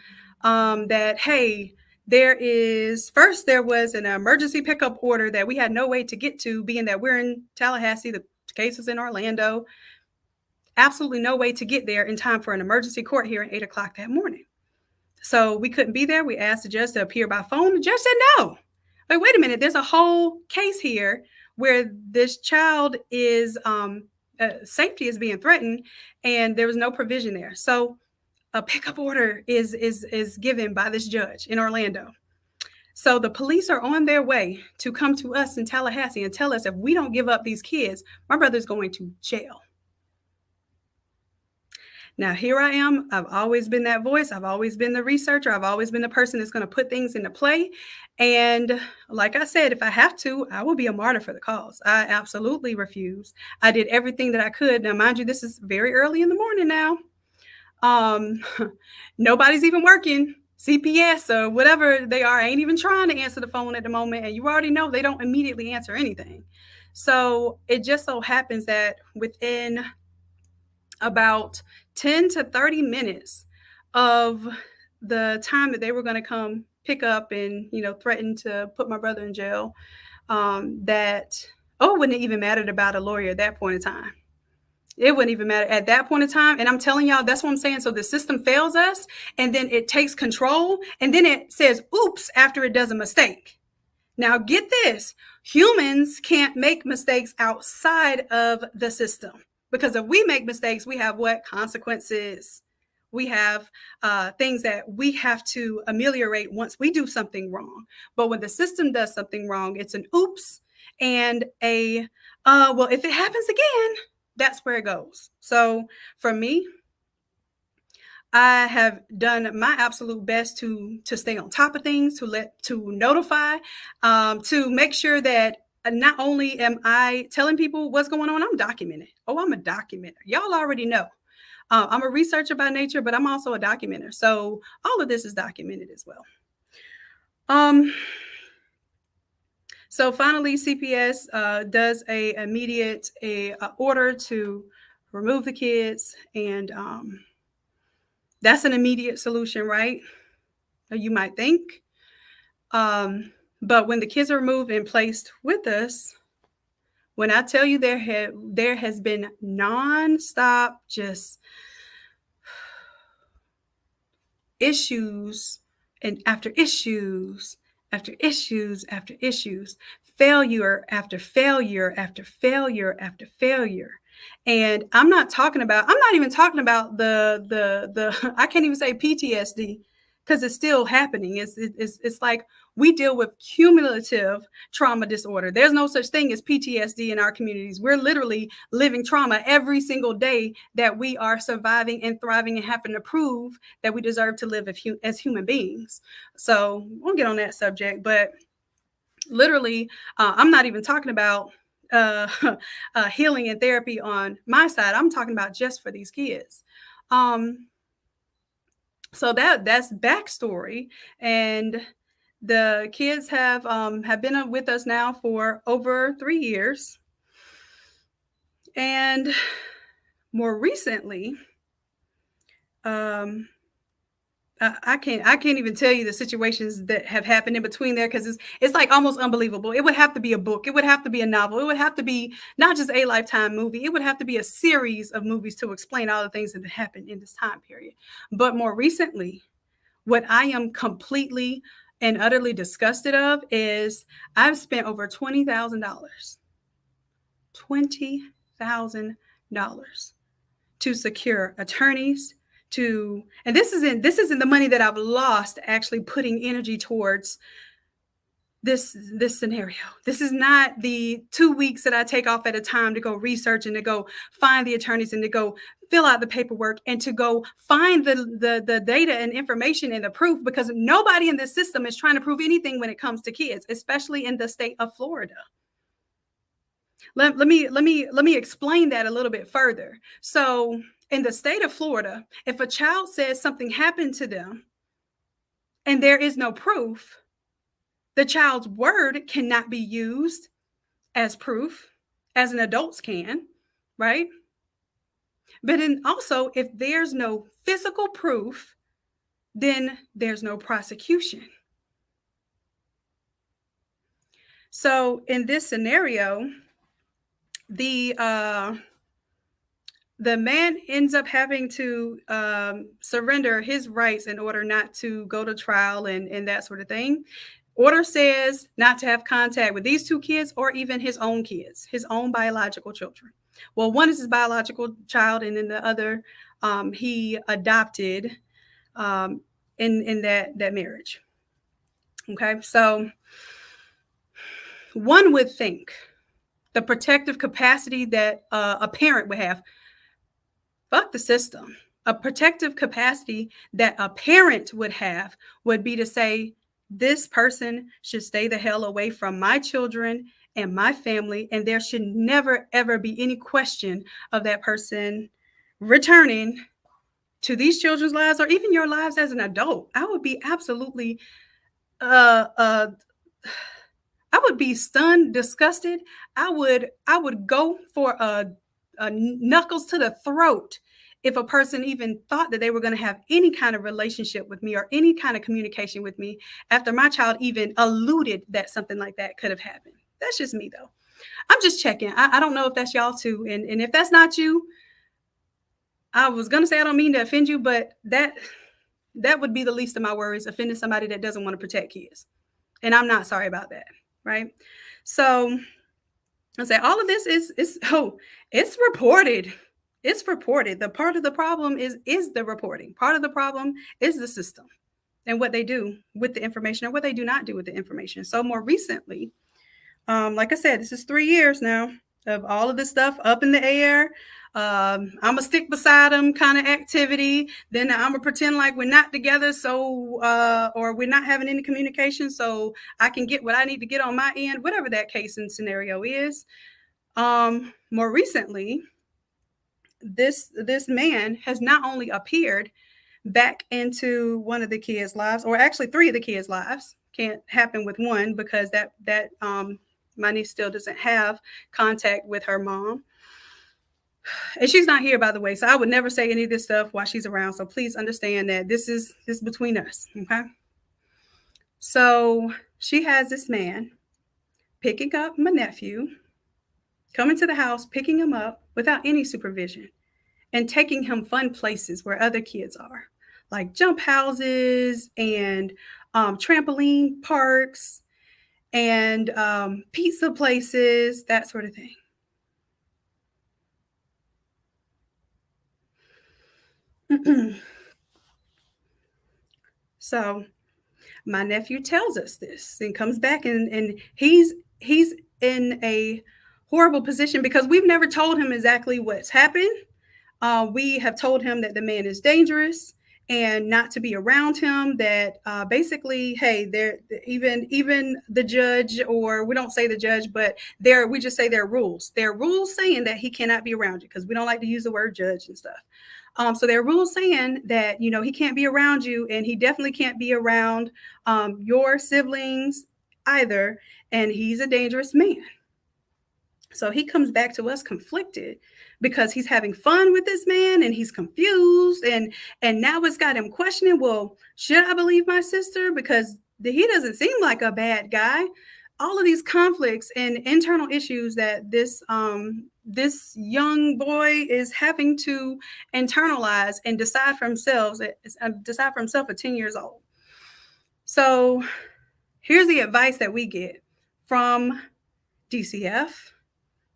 that, hey, there was an emergency pickup order that we had no way to get to, being that we're in Tallahassee, the case is in Orlando. Absolutely no way to get there in time for an emergency court hearing 8 o'clock that morning. So we couldn't be there. We asked the judge to appear by phone. The judge said no. Like, wait a minute, there's a whole case here where this child is safety is being threatened, and there was no provision there. So a pickup order is given by this judge in Orlando. So the police are on their way to come to us in Tallahassee and tell us if we don't give up these kids, my brother's going to jail. Now, here I am. I've always been that voice. I've always been the researcher. I've always been the person that's going to put things into play. And like I said, if I have to, I will be a martyr for the cause. I absolutely refuse. I did everything that I could. Now, mind you, this is very early in the morning now. Um, Nobody's even working. CPS or whatever they are ain't even trying to answer the phone at the moment. And you already know they don't immediately answer anything. So it just so happens that within about 10 to 30 minutes of the time that they were going to come pick up and threaten to put my brother in jail, that it wouldn't even mattered about a lawyer at that point in time. It wouldn't even matter at that point in time. And I'm telling y'all, that's what I'm saying. So the system fails us, and then it takes control, and then it says oops after it does a mistake. Now get this, humans can't make mistakes outside of the system. Because if we make mistakes, we have what? Consequences. We have things that we have to ameliorate once we do something wrong. But when the system does something wrong, it's an oops and well, if it happens again, that's where it goes. So for me, I have done my absolute best to stay on top of things, to notify, to make sure that not only am I telling people what's going on, I'm documenting. Oh, I'm a documenter. Y'all already know. I'm a researcher by nature, but I'm also a documenter. So all of this is documented as well. So finally, CPS does a immediate order to remove the kids, and that's an immediate solution, right? You might think. But when the kids are removed and placed with us, when I tell you there has been nonstop just issues and after issues after issues after issues, failure after failure after failure after failure. And I'm not even talking about the I can't even say PTSD, because it's still happening. It's like we deal with cumulative trauma disorder. There's no such thing as PTSD in our communities. We're literally living trauma every single day that we are surviving and thriving and having to prove that we deserve to live as human beings. So we'll get on that subject, but literally, I'm not even talking about healing and therapy on my side. I'm talking about just for these kids. So that's backstory, and the kids have been with us now for over 3 years, and more recently, I can't even tell you the situations that have happened in between there, because it's like almost unbelievable. It would have to be a book. It would have to be a novel. It would have to be not just a Lifetime movie. It would have to be a series of movies to explain all the things that happened in this time period. But more recently, what I am completely and utterly disgusted of is I've spent over $20,000, $20,000 to secure attorneys, to, and this isn't the money that I've lost actually putting energy towards this scenario. This is not the 2 weeks that I take off at a time to go research and to go find the attorneys and to go fill out the paperwork and to go find the data and information and the proof, because nobody in this system is trying to prove anything when it comes to kids, especially in the state of Florida. Let me explain that a little bit further. So in the state of Florida, if a child says something happened to them and there is no proof, the child's word cannot be used as proof as an adult's can, right? But then also, if there's no physical proof, then there's no prosecution. So in this scenario, the man ends up having to surrender his rights in order not to go to trial and that sort of thing. Order says not to have contact with these two kids or even his own kids, his own biological children. Well, one is his biological child, and then the other he adopted in that marriage. Okay, so one would think the protective capacity that a parent would have, fuck the system. A protective capacity that a parent would have would be to say, this person should stay the hell away from my children and my family, and there should never, ever be any question of that person returning to these children's lives or even your lives as an adult. I would be absolutely, I would be stunned, disgusted. I would go for a knuckles to the throat if a person even thought that they were going to have any kind of relationship with me or any kind of communication with me after my child even alluded that something like that could have happened. That's just me, though. I'm just checking. I don't know if that's y'all too. And if that's not you, I was going to say I don't mean to offend you, but that would be the least of my worries, offending somebody that doesn't want to protect kids. And I'm not sorry about that, right? So I say all of this is it's reported. It's reported. The part of the problem is the reporting. Part of the problem is the system and what they do with the information or what they do not do with the information. So more recently, like I said, this is 3 years now of all of this stuff up in the air. I'm a stick beside them kind of activity. Then I'm gonna pretend like we're not together, so or we're not having any communication, so I can get what I need to get on my end, whatever that case and scenario is. More recently, this man has not only appeared back into one of the kids' lives, or actually 3 of the kids' lives. Can't happen with one because that my niece still doesn't have contact with her mom. And she's not here, by the way, so I would never say any of this stuff while she's around. So please understand that this is between us, okay? So she has this man picking up my nephew, coming to the house, picking him up without any supervision, and taking him fun places where other kids are, like jump houses and trampoline parks and pizza places, that sort of thing. So my nephew tells us this and comes back, and he's in a horrible position because we've never told him exactly what's happened. We have told him that the man is dangerous and not to be around him, that basically, hey, there, even the judge, or we don't say the judge, but we just say there are rules. There are rules saying that he cannot be around you, because we don't like to use the word judge and stuff. So there are rules saying that, he can't be around you, and he definitely can't be around your siblings either, and he's a dangerous man. So he comes back to us conflicted because he's having fun with this man and he's confused, and now it's got him questioning, well, should I believe my sister because he doesn't seem like a bad guy. All of these conflicts and internal issues that this young boy is having to internalize and decide for himself at 10 years old. So here's the advice that we get from DCF.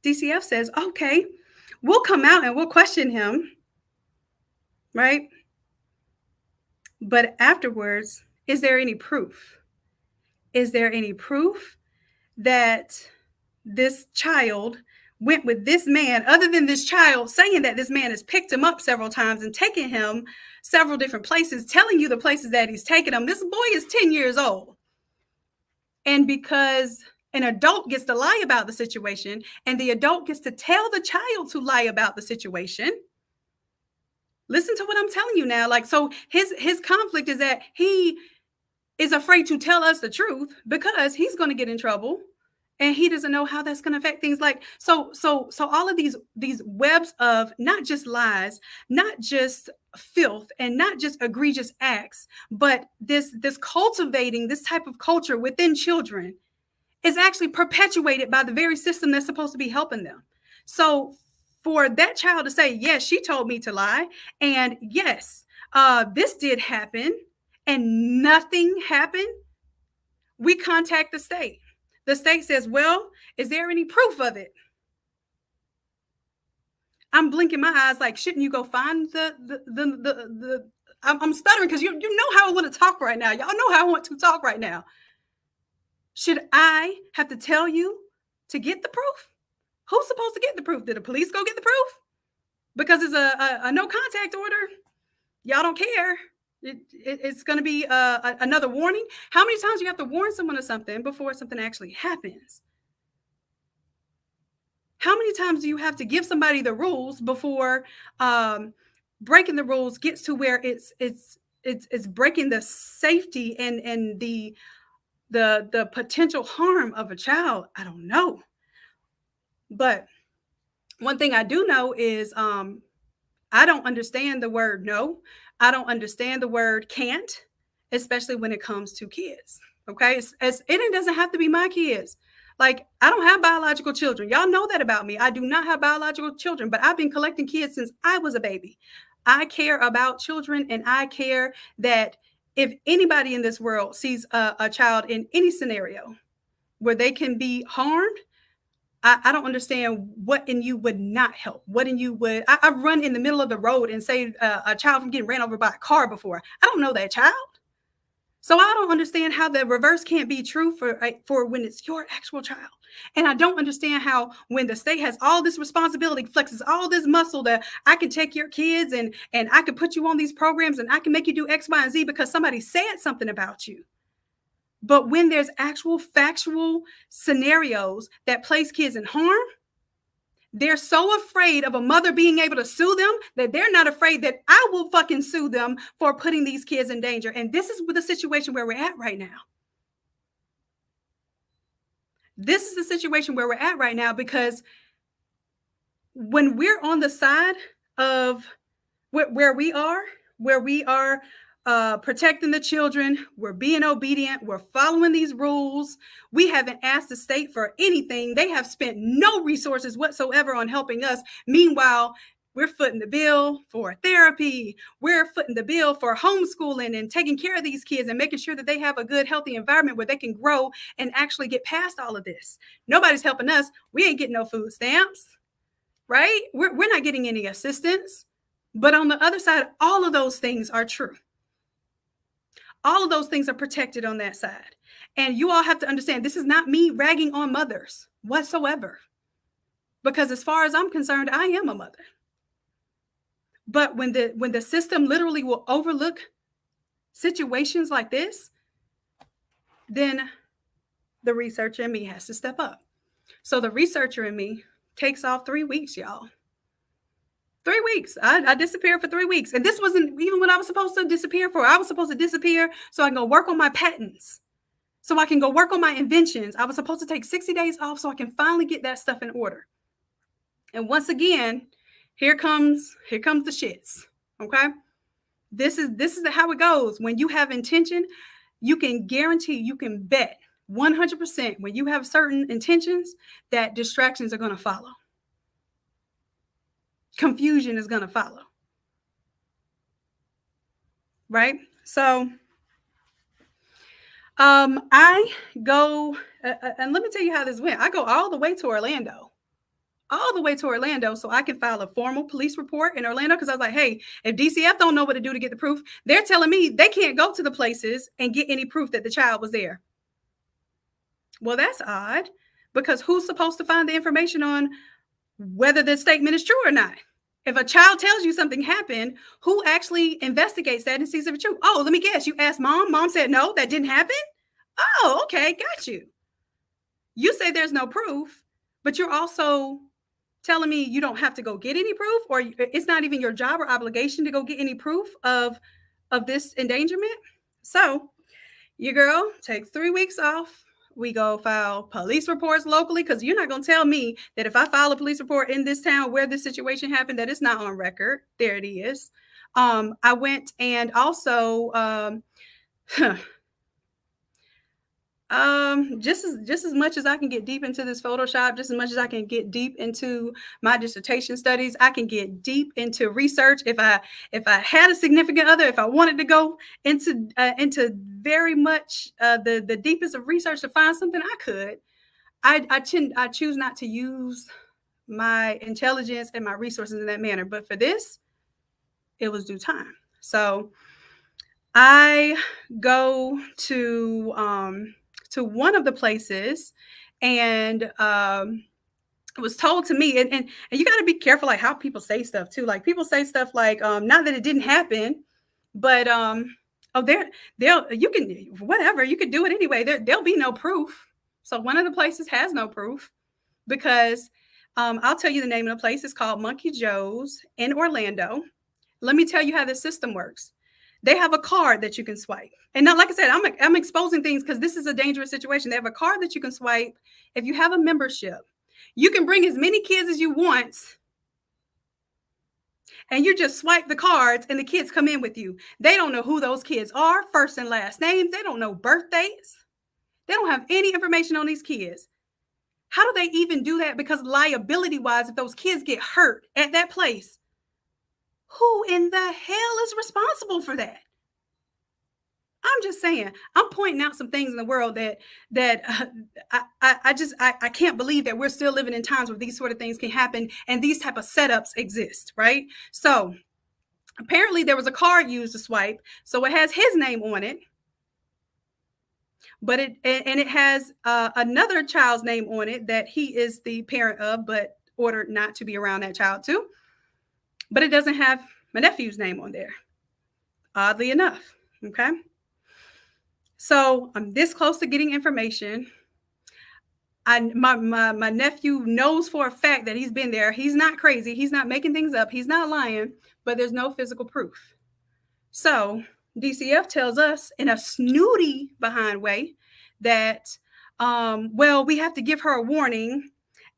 DCF says, okay, we'll come out and we'll question him, right? But afterwards, is there any proof? Is there any proof that this child went with this man, other than this child saying that this man has picked him up several times and taken him several different places, telling you the places that he's taken him? This boy is 10 years old. And because an adult gets to lie about the situation and the adult gets to tell the child to lie about the situation, listen to what I'm telling you now. Like, so his conflict is that he is afraid to tell us the truth because he's going to get in trouble and he doesn't know how that's going to affect things. Like, so all of these webs of not just lies, not just filth, and not just egregious acts, but this cultivating this type of culture within children is actually perpetuated by the very system that's supposed to be helping them. So for that child to say, yes, she told me to lie, and yes, this did happen, and nothing happened, we contact the state. The state says, well, is there any proof of it? I'm blinking my eyes like, shouldn't you go find I'm stuttering because you know how I want to talk right now. Y'all know how I want to talk right now. Should I have to tell you to get the proof? Who's supposed to get the proof? Did the police go get the proof? Because it's a no contact order. Y'all don't care. It's going to be another warning. How many times do you have to warn someone of something before something actually happens? How many times do you have to give somebody the rules before breaking the rules gets to where it's breaking the safety and the potential harm of a child? I don't know. But one thing I do know is I don't understand the word no. I don't understand the word can't, especially when it comes to kids. Okay. It doesn't have to be my kids. Like, I don't have biological children. Y'all know that about me. I do not have biological children, but I've been collecting kids since I was a baby. I care about children, and I care that if anybody in this world sees a child in any scenario where they can be harmed, I don't understand what in you would not help. What in you would, I've run in the middle of the road and saved a child from getting ran over by a car before. I don't know that child. So I don't understand how the reverse can't be true for when it's your actual child. And I don't understand how when the state has all this responsibility, flexes all this muscle that I can take your kids and I can put you on these programs and I can make you do X, Y, and Z because somebody said something about you. But when there's actual factual scenarios that place kids in harm, they're so afraid of a mother being able to sue them that they're not afraid that I will fucking sue them for putting these kids in danger. And this is the situation where we're at right now. This is the situation where we're at right now, because when we're on the side of where we are protecting the children, we're being obedient, we're following these rules. We haven't asked the state for anything. They have spent no resources whatsoever on helping us. Meanwhile, we're footing the bill for therapy. We're footing the bill for homeschooling and taking care of these kids and making sure that they have a good, healthy environment where they can grow and actually get past all of this. Nobody's helping us. We ain't getting no food stamps, right? We're not getting any assistance. But on the other side, all of those things are true. All of those things are protected on that side. And you all have to understand, this is not me ragging on mothers whatsoever. Because as far as I'm concerned, I am a mother. But when the system literally will overlook situations like this, then the researcher in me has to step up. So the researcher in me takes off 3 weeks, y'all. 3 weeks. I disappeared for 3 weeks. And this wasn't even what I was supposed to disappear for. I was supposed to disappear so I can go work on my patents, so I can go work on my inventions. I was supposed to take 60 days off so I can finally get that stuff in order. And once again, here comes the shits. Okay. This is how it goes. When you have intention, you can guarantee, you can bet 100% when you have certain intentions that distractions are going to follow. Confusion is going to follow. Right? So I go, and let me tell you how this went. I go all the way to Orlando. So I can file a formal police report in Orlando, because I was like, hey, if DCF don't know what to do to get the proof, they're telling me they can't go to the places and get any proof that the child was there. Well, that's odd, because who's supposed to find the information on whether the statement is true or not? If a child tells you something happened, who actually investigates that and sees if it's true? Oh, let me guess. You asked mom. Mom said, no, that didn't happen. Oh, okay. Got you. You say there's no proof, but you're also telling me you don't have to go get any proof, or it's not even your job or obligation to go get any proof of this endangerment. So your girl takes 3 weeks off. We go file police reports locally, because you're not going to tell me that if I file a police report in this town where this situation happened, that it's not on record. There it is. I went and also just as much as I can get deep into this Photoshop, just as much as I can get deep into my dissertation studies, I can get deep into research. If I had a significant other, if I wanted to go into very much the deepest of research to find something, I could. I choose not to use my intelligence and my resources in that manner. But for this, it was due time. So I go to one of the places, and it was told to me, and you got to be careful, like how people say stuff too. Like people say stuff like, not that it didn't happen, but oh, you can, whatever, you could do it anyway. There'll be no proof. So one of the places has no proof, because I'll tell you the name of the place. It's called Monkey Joe's in Orlando. Let me tell you how this system works. They have a card that you can swipe. And now, like I said, I'm exposing things because this is a dangerous situation. They have a card that you can swipe. If you have a membership, you can bring as many kids as you want, and you just swipe the cards and the kids come in with you. They don't know who those kids are, first and last names. They don't know birthdays. They don't have any information on these kids. How do they even do that? Because liability-wise, if those kids get hurt at that place, who in the hell is responsible for that? I'm just saying, I'm pointing out some things in the world that I can't believe that we're still living in times where these sort of things can happen and these type of setups exist, right? So apparently there was a card used to swipe, so it has his name on it, but it has another child's name on it that he is the parent of, but ordered not to be around that child too. But it doesn't have my nephew's name on there, oddly enough. Okay. So I'm this close to getting information. My nephew knows for a fact that he's been there. He's not crazy. He's not making things up. He's not lying, but there's no physical proof. So DCF tells us in a snooty behind way that, well, we have to give her a warning.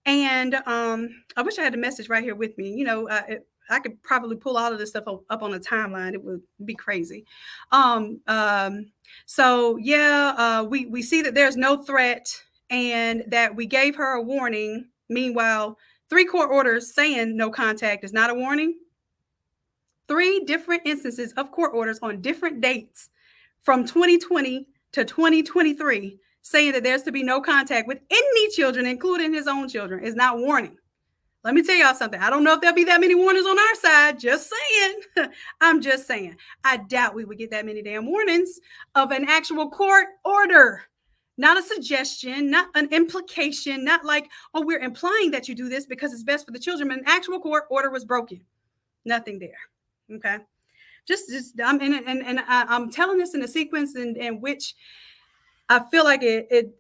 And I wish I had the message right here with me. You know, I could probably pull all of this stuff up on a timeline. It would be crazy. So yeah, we see that there's no threat and that we gave her a warning. Meanwhile, 3 court orders saying no contact is not a warning. 3 different instances of court orders on different dates from 2020 to 2023 saying that there's to be no contact with any children, including his own children, is not warning. Let me tell y'all something. I don't know if there'll be that many warnings on our side. Just saying. I'm just saying. I doubt we would get that many damn warnings of an actual court order. Not a suggestion, not an implication, not like, oh, we're implying that you do this because it's best for the children. An actual court order was broken. Nothing there. Okay. I'm telling this in a sequence in which I feel like it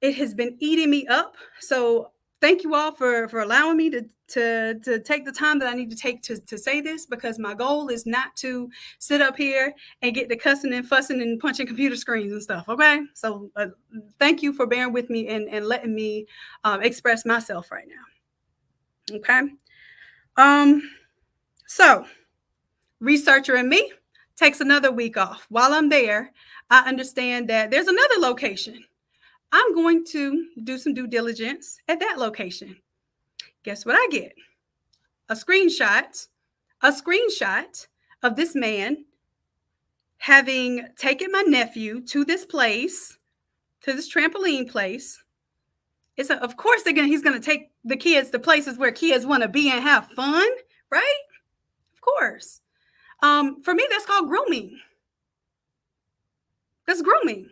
has been eating me up. So thank you all for allowing me to take the time that I need to take to say this, because my goal is not to sit up here and get to cussing and fussing and punching computer screens and stuff. Okay, so thank you for bearing with me and letting me express myself right now. Okay, so researcher and me takes another week off. While I'm there, I understand that there's another location. I'm going to do some due diligence at that location. Guess what I get? A screenshot of this man having taken my nephew to this place, to this trampoline place. Of course he's going to take the kids to places where kids want to be and have fun, right? Of course. For me, that's called grooming. That's grooming.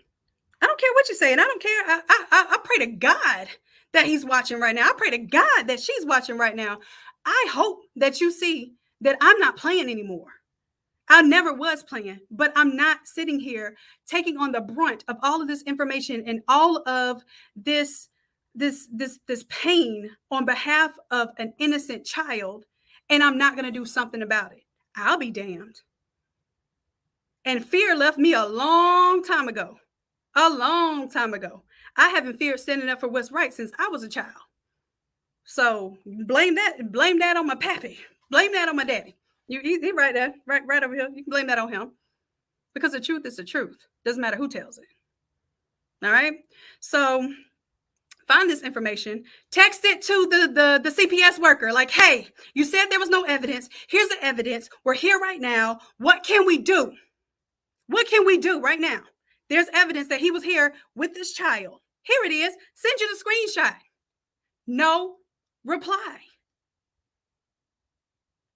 I don't care what you say, and I don't care. I pray to God that he's watching right now. I pray to God that she's watching right now. I hope that you see that I'm not playing anymore. I never was playing, but I'm not sitting here taking on the brunt of all of this information and all of this pain on behalf of an innocent child, and I'm not going to do something about it. I'll be damned. And fear left me a long time ago. A long time ago. I haven't feared standing up for what's right since I was a child. So blame that on my pappy. Blame that on my daddy. He right there, right over here. You can blame that on him, because the truth is the truth. Doesn't matter who tells it. All right. So find this information, text it to the CPS worker. Like, hey, you said there was no evidence. Here's the evidence. We're here right now. What can we do? What can we do right now? There's evidence that he was here with this child. Here it is. Send you the screenshot. No reply.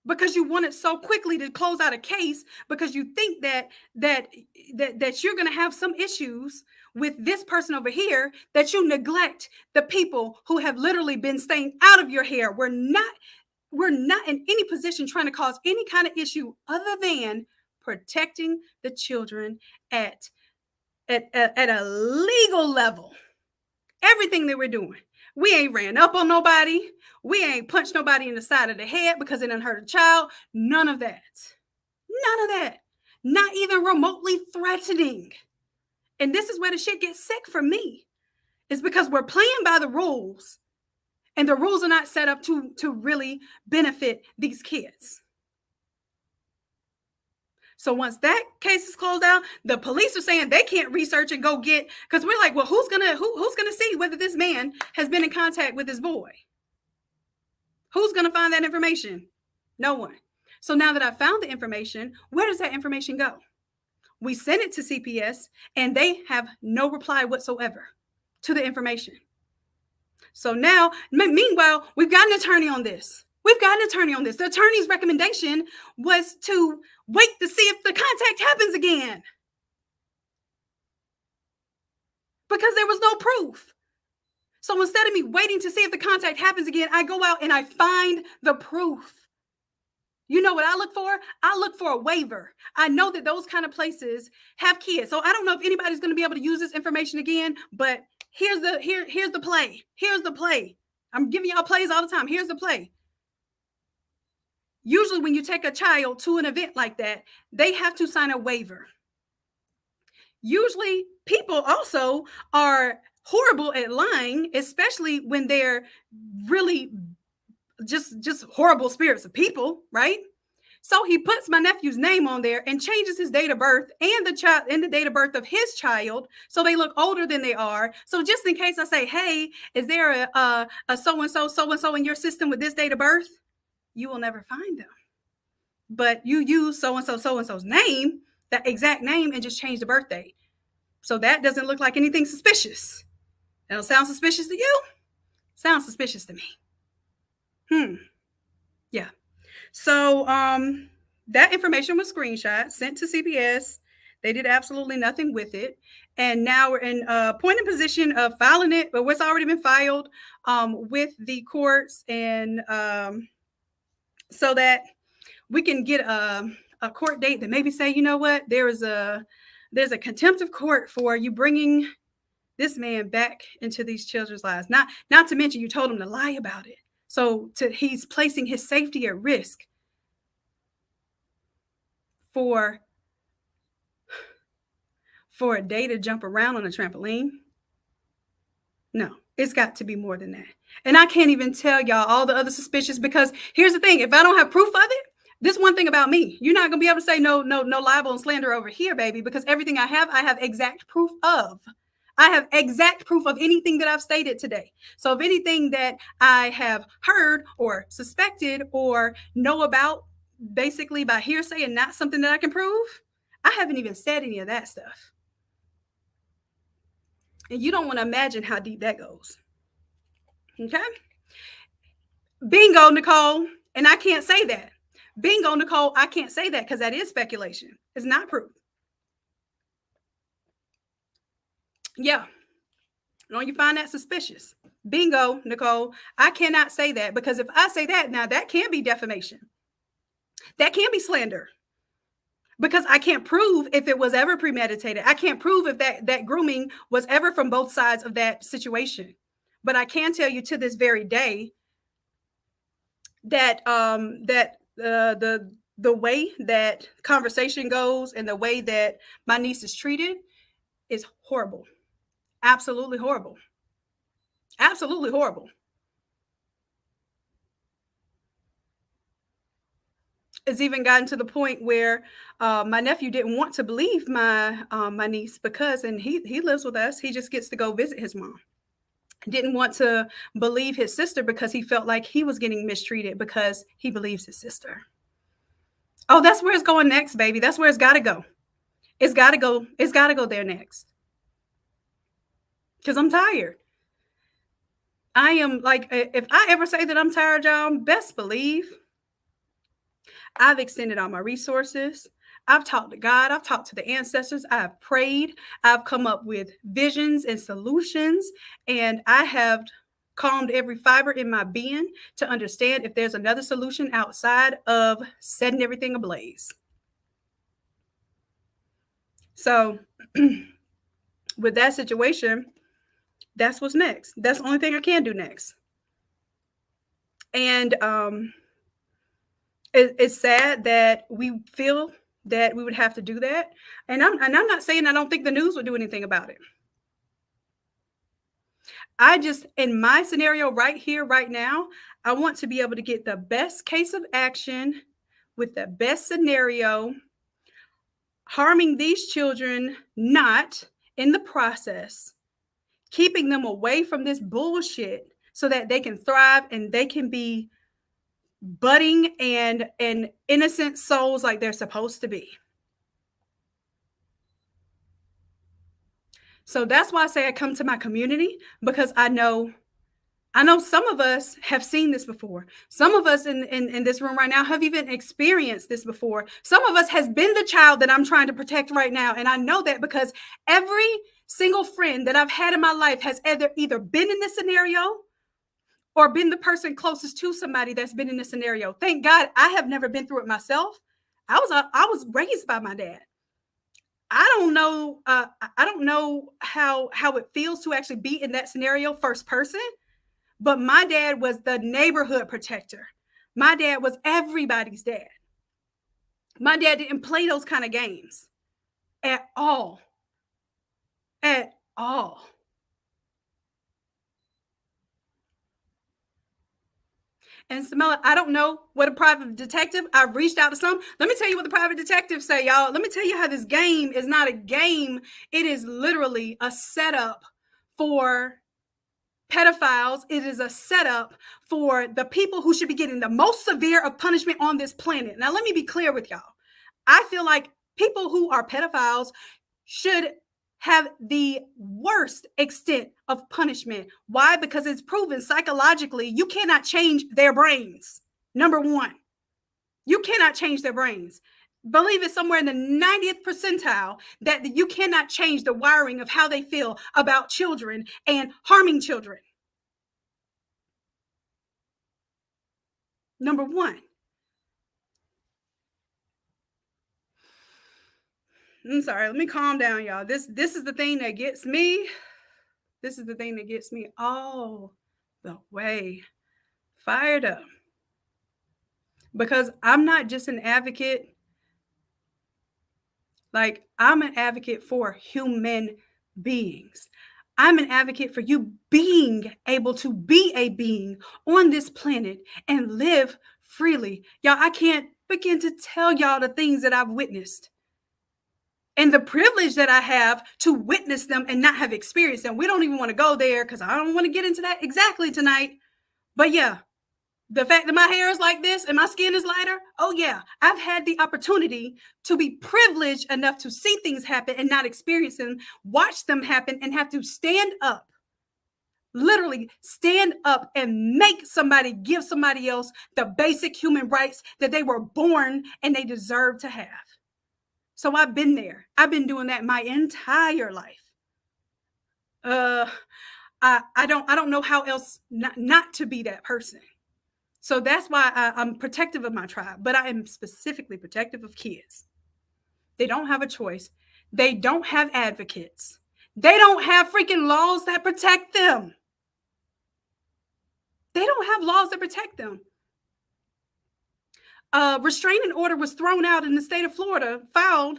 Because you want it so quickly to close out a case, because you think that you're going to have some issues with this person over here, that you neglect the people who have literally been staying out of your hair. We're not in any position trying to cause any kind of issue other than protecting the children at a legal level. Everything that we're doing. We ain't ran up on nobody. We ain't punched nobody in the side of the head because it done hurt a child. None of that. None of that. Not even remotely threatening. And this is where the shit gets sick for me. It's because we're playing by the rules, and the rules are not set up to really benefit these kids. So once that case is closed out, the police are saying they can't research and go get, because we're like, well, who's gonna see whether this man has been in contact with this boy? Who's gonna find that information? No one. So now that I found the information, where does that information go? We send it to CPS, and they have no reply whatsoever to the information. So now, meanwhile, we've got an attorney on this. The attorney's recommendation was to wait to see if the contact happens again, because there was no proof. So instead of me waiting to see if the contact happens again, I go out and I find the proof. You know what I look for? I look for a waiver. I know that those kind of places have kids. So I don't know if anybody's going to be able to use this information again, but here's the play. Here's the play. I'm giving y'all plays all the time. Here's the play. Usually when you take a child to an event like that, they have to sign a waiver. Usually people also are horrible at lying, especially when they're really just horrible spirits of people, right? So he puts my nephew's name on there and changes his date of birth and the date of birth of his child, so they look older than they are. So just in case I say, hey, is there a so-and-so in your system with this date of birth? You will never find them. But you use so-and-so's name, that exact name, and just change the birthday. So that doesn't look like anything suspicious. That'll sound suspicious to you? Sounds suspicious to me. Yeah. So that information was screenshot, sent to CPS. They did absolutely nothing with it. And now we're in a point in position of filing it, but what's already been filed with the courts, and so that we can get a court date that maybe say, you know what, there's a contempt of court for you bringing this man back into these children's lives. Not to mention you told him to lie about it. So he's placing his safety at risk for a day to jump around on a trampoline. No, it's got to be more than that. And I can't even tell y'all all the other suspicious, because here's the thing, if I don't have proof of it, this one thing about me, you're not gonna be able to say no libel and slander over here, baby, because everything I have exact proof of. I have exact proof of anything that I've stated today. So if anything that I have heard or suspected or know about basically by hearsay and not something that I can prove, I haven't even said any of that stuff. And you don't want to imagine how deep that goes. Okay? Bingo, Nicole. And I can't say that. Bingo, Nicole, I can't say that because that is speculation. It's not proof. Yeah. Don't you find that suspicious? Bingo, Nicole, I cannot say that, because if I say that, now that can be defamation. That can be slander. Because I can't prove if it was ever premeditated. I can't prove if that grooming was ever from both sides of that situation. But I can tell you to this very day that the way that conversation goes and the way that my niece is treated is horrible. Absolutely horrible. Absolutely horrible. It's even gotten to the point where my nephew didn't want to believe my niece, because, and he lives with us. He just gets to go visit his mom. Didn't want to believe his sister because he felt like he was getting mistreated because he believes his sister. Oh, that's where it's going next, baby. That's where it's got to go. It's got to go. It's got to go there next. Because I'm tired. I am like, if I ever say that I'm tired, y'all, best believe I've extended all my resources. I've talked to God. I've talked to the ancestors. I've prayed. I've come up with visions and solutions. And I have calmed every fiber in my being to understand if there's another solution outside of setting everything ablaze. So with that situation, that's what's next. That's the only thing I can do next. And it's sad that we feel that we would have to do that. And I'm not saying I don't think the news would do anything about it. I just, in my scenario right here, right now, I want to be able to get the best case of action with the best scenario, harming these children not in the process, keeping them away from this bullshit so that they can thrive and they can be budding and innocent souls like they're supposed to be. So that's why I say I come to my community, because I know some of us have seen this before. Some of us in this room right now have even experienced this before. Some of us has been the child that I'm trying to protect right now. And I know that because every single friend that I've had in my life has either been in this scenario or been the person closest to somebody that's been in this scenario. Thank God I have never been through it myself. I was raised by my dad. I don't know how it feels to actually be in that scenario first person, but my dad was the neighborhood protector. My dad was everybody's dad. My dad didn't play those kind of games at all. At all. And Samela, I don't know what a private detective, I've reached out to some. Let me tell you what the private detectives say, y'all. Let me tell you how this game is not a game. It is literally a setup for pedophiles. It is a setup for the people who should be getting the most severe of punishment on this planet. Now, let me be clear with y'all. I feel like people who are pedophiles should have the worst extent of punishment. Why? Because it's proven psychologically you cannot change their brains. Number one, you cannot change their brains. Believe it, somewhere in the 90th percentile that you cannot change the wiring of how they feel about children and harming children. Number one. I'm sorry, let me calm down, y'all. This is the thing that gets me. This is the thing that gets me all the way fired up. Because I'm not just an advocate, like, I'm an advocate for human beings. I'm an advocate for you being able to be a being on this planet and live freely. Y'all, I can't begin to tell y'all the things that I've witnessed and the privilege that I have to witness them and not have experienced them. We don't even want to go there because I don't want to get into that exactly tonight. But yeah, the fact that my hair is like this and my skin is lighter, oh yeah, I've had the opportunity to be privileged enough to see things happen and not experience them, watch them happen, and have to stand up, literally stand up and make somebody give somebody else the basic human rights that they were born and they deserve to have. So I've been there. I've been doing that my entire life. I don't know how else not to be that person. So that's why I'm protective of my tribe, but I am specifically protective of kids. They don't have a choice. They don't have advocates. They don't have freaking laws that protect them. They don't have laws that protect them. A restraining order was thrown out in the state of Florida, filed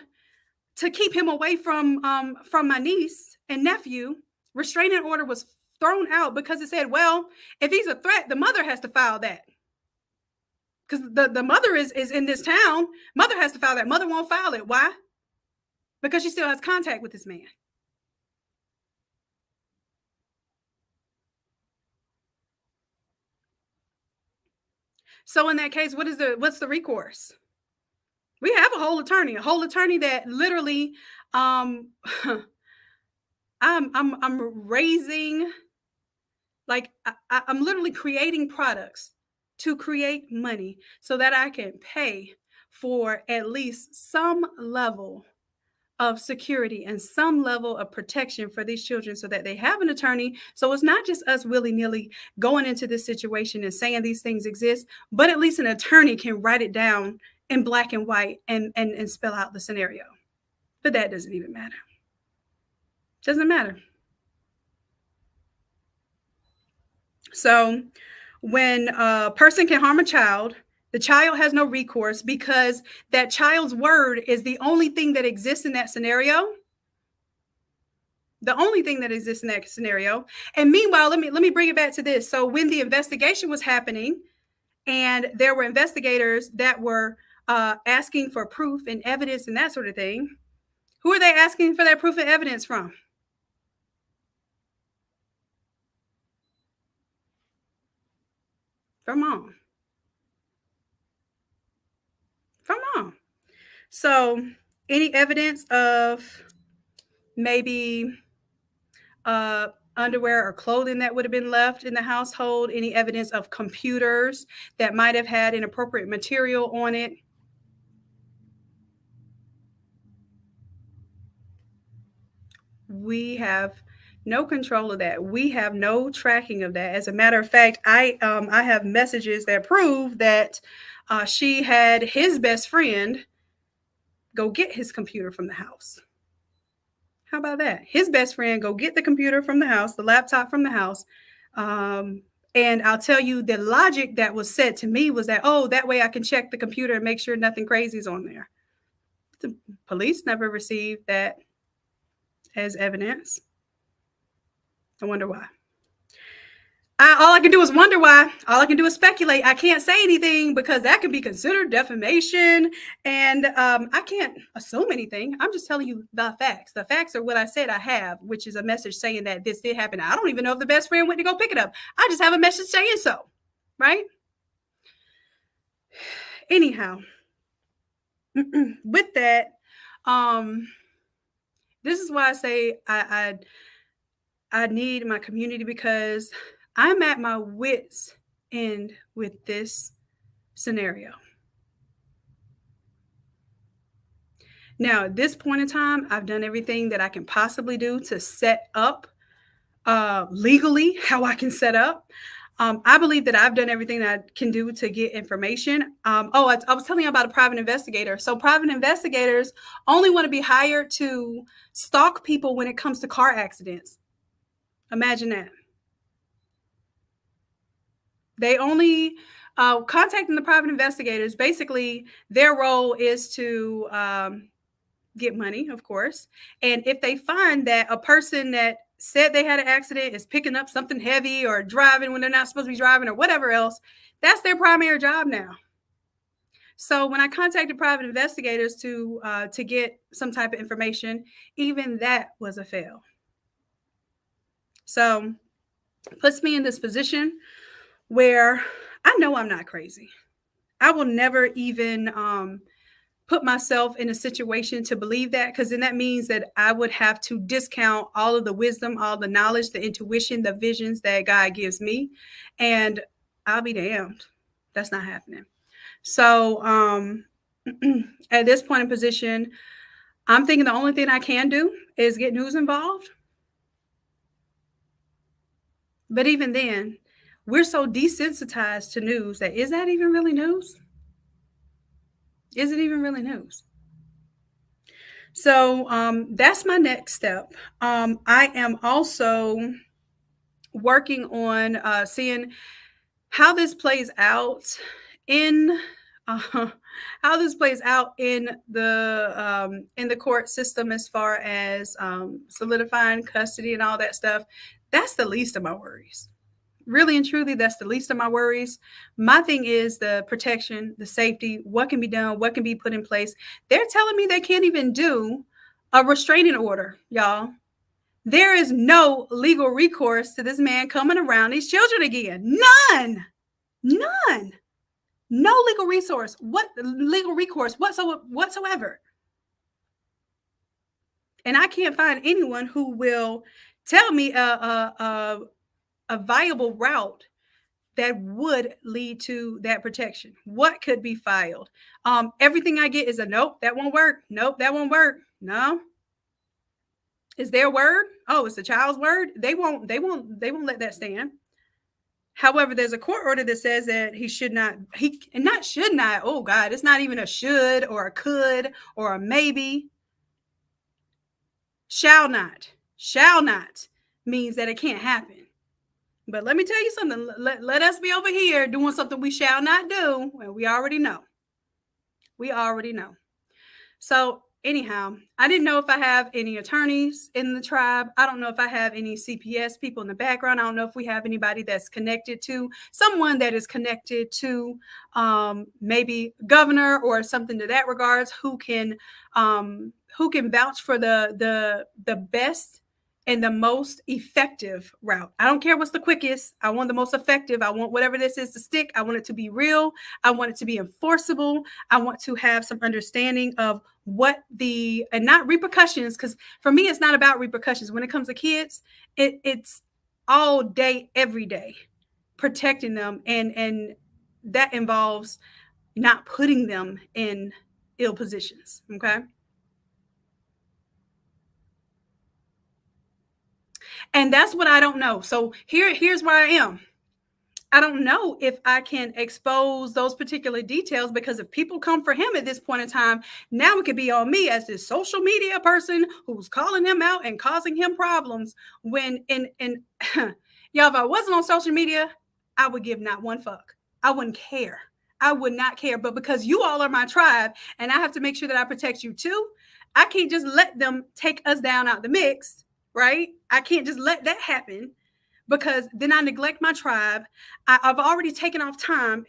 to keep him away from my niece and nephew. Restraining order was thrown out because it said, well, if he's a threat, the mother has to file that. Because the mother is in this town. Mother has to file that. Mother won't file it. Why? Because she still has contact with this man. So in that case, what's the recourse? We have a whole attorney that literally I'm raising, like I'm literally creating products to create money so that I can pay for at least some level of security and some level of protection for these children so that they have an attorney. So it's not just us willy-nilly going into this situation and saying these things exist, but at least an attorney can write it down in black and white and spell out the scenario. But that doesn't even matter. Doesn't matter. So when a person can harm a child, the child has no recourse because that child's word is the only thing that exists in that scenario. The only thing that exists in that scenario. And meanwhile, let me bring it back to this. So when the investigation was happening and there were investigators that were asking for proof and evidence and that sort of thing, who are they asking for that proof and evidence from? From mom. From mom. So any evidence of maybe underwear or clothing that would have been left in the household, any evidence of computers that might have had inappropriate material on it. We have no control of that. We have no tracking of that. As a matter of fact, I have messages that prove that she had his best friend go get his computer from the house. How about that? His best friend go get the computer from the house, the laptop from the house. And I'll tell you, the logic that was said to me was that, oh, that way I can check the computer and make sure nothing crazy is on there. The police never received that as evidence. I wonder why. All I can do is wonder why. All I can do is speculate. I can't say anything because that could be considered defamation. And I can't assume anything. I'm just telling you the facts. The facts are what I said I have, which is a message saying that this did happen. I don't even know if the best friend went to go pick it up. I just have a message saying so. Right? Anyhow, with that, this is why I say I need my community, because I'm at my wits' end with this scenario. Now, at this point in time, I've done everything that I can possibly do to set up legally how I can set up. I believe that I've done everything that I can do to get information. I was telling you about a private investigator. So private investigators only want to be hired to stalk people when it comes to car accidents. Imagine that. They only contacting the private investigators. Basically, their role is to get money, of course. And if they find that a person that said they had an accident is picking up something heavy or driving when they're not supposed to be driving or whatever else, that's their primary job now. So when I contacted private investigators to get some type of information, even that was a fail. So puts me in this position where I know I'm not crazy. I will never even put myself in a situation to believe that, because then that means that I would have to discount all of the wisdom, all the knowledge, the intuition, the visions that God gives me. And I'll be damned. That's not happening. So at this point in position, I'm thinking the only thing I can do is get news involved. But even then, we're so desensitized to news that is that even really news? Is it even really news? So that's my next step. I am also working on seeing how this plays out in uh, how this plays out in the court system as far as solidifying custody and all that stuff. That's the least of my worries. Really and truly, that's the least of my worries. My thing is the protection, the safety, what can be done, what can be put in place. They're telling me they can't even do a restraining order, y'all. There is no legal recourse to this man coming around these children again. None. None. No legal resource. What legal recourse whatsoever. And I can't find anyone who will tell me a viable route that would lead to that protection. What could be filed? Everything I get is a nope, that won't work. Nope, that won't work. No. Is their word? Oh, it's the child's word. They won't let that stand. However, there's a court order that says that he should not, should not. Oh God, it's not even a should or a could or a maybe. Shall not means that it can't happen. But let me tell you something. Let us be over here doing something we shall not do. Well, we already know. We already know. So anyhow, I didn't know if I have any attorneys in the tribe. I don't know if I have any CPS people in the background. I don't know if we have anybody that's connected to someone that is connected to maybe governor or something to that regards who can vouch for the best and the most effective route. I don't care what's the quickest. I want the most effective. I want whatever this is to stick. I want it to be real. I want it to be enforceable. I want to have some understanding of what and not repercussions, because for me, it's not about repercussions. When it comes to kids, it's all day, every day, protecting them. And that involves not putting them in ill positions. Okay. And that's what I don't know. So here's where I am. I don't know if I can expose those particular details, because if people come for him at this point in time, now it could be on me as this social media person who's calling him out and causing him problems. When y'all, if I wasn't on social media, I would give not one fuck. I wouldn't care. I would not care. But because you all are my tribe and I have to make sure that I protect you too, I can't just let them take us down out the mix, right? I can't just let that happen, because then I neglect my tribe. I've already taken off time.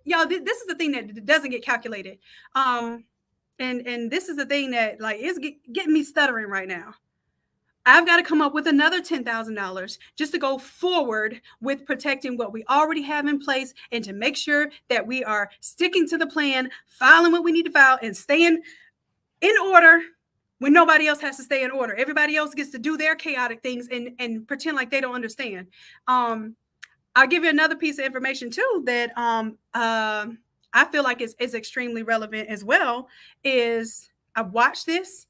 Y'all, this is the thing that doesn't get calculated. And this is the thing that like is getting me stuttering right now. I've got to come up with another $10,000 just to go forward with protecting what we already have in place, and to make sure that we are sticking to the plan, filing what we need to file, and staying in order when nobody else has to stay in order. Everybody else gets to do their chaotic things and pretend like they don't understand. I'll give you another piece of information too that I feel like is extremely relevant as well. Is I've watched this,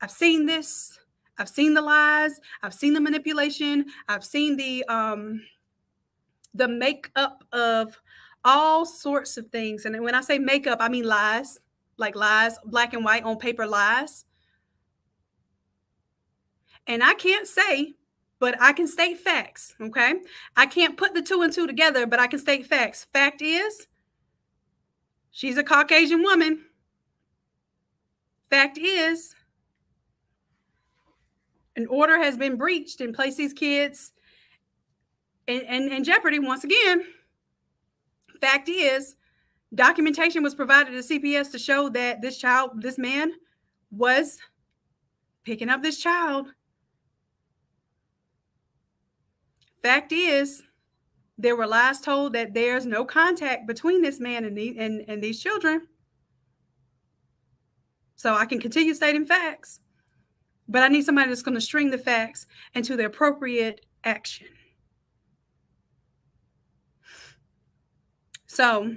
I've seen this, I've seen the lies, I've seen the manipulation, I've seen the makeup of all sorts of things. And when I say makeup, I mean lies, like lies, black and white on paper lies. And I can't say but I can state facts. Okay. I can't put the two and two together, but I can state facts. Fact is, she's a Caucasian woman. Fact is, an order has been breached and placed these kids in jeopardy once again. Fact is, documentation was provided to CPS to show that this man was picking up this child. Fact is, there were lies told that there's no contact between this man and these children. So I can continue stating facts, but I need somebody that's going to string the facts into the appropriate action. So,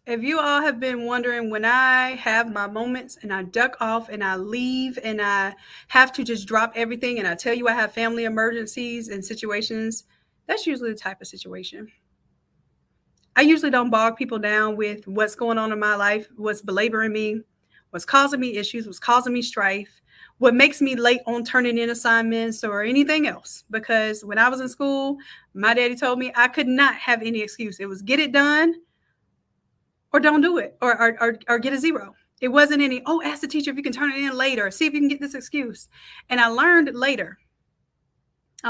if you all have been wondering, when I have my moments and I duck off and I leave and I have to just drop everything and I tell you I have family emergencies and situations, that's usually the type of situation. I usually don't bog people down with what's going on in my life, what's belaboring me, what's causing me issues, what's causing me strife, what makes me late on turning in assignments or anything else. Because when I was in school, my daddy told me I could not have any excuse. It was get it done or don't do it, or get a zero. It wasn't any, ask the teacher if you can turn it in later, see if you can get this excuse. And I learned later.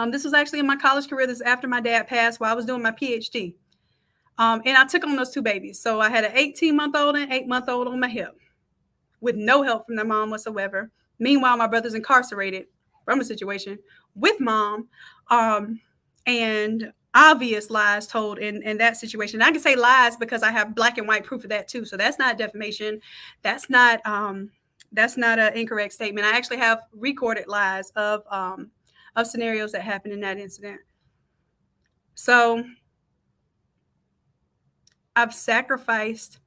This was actually in my college career. This is after my dad passed while I was doing my PhD. And I took on those two babies. So I had an 18-month-old and 8-month-old on my hip with no help from their mom whatsoever. Meanwhile, my brother's incarcerated from a situation with mom. And obvious lies told in that situation. And I can say lies because I have black and white proof of that too. So that's not defamation. That's not an incorrect statement. I actually have recorded lies of scenarios that happened in that incident. So I've sacrificed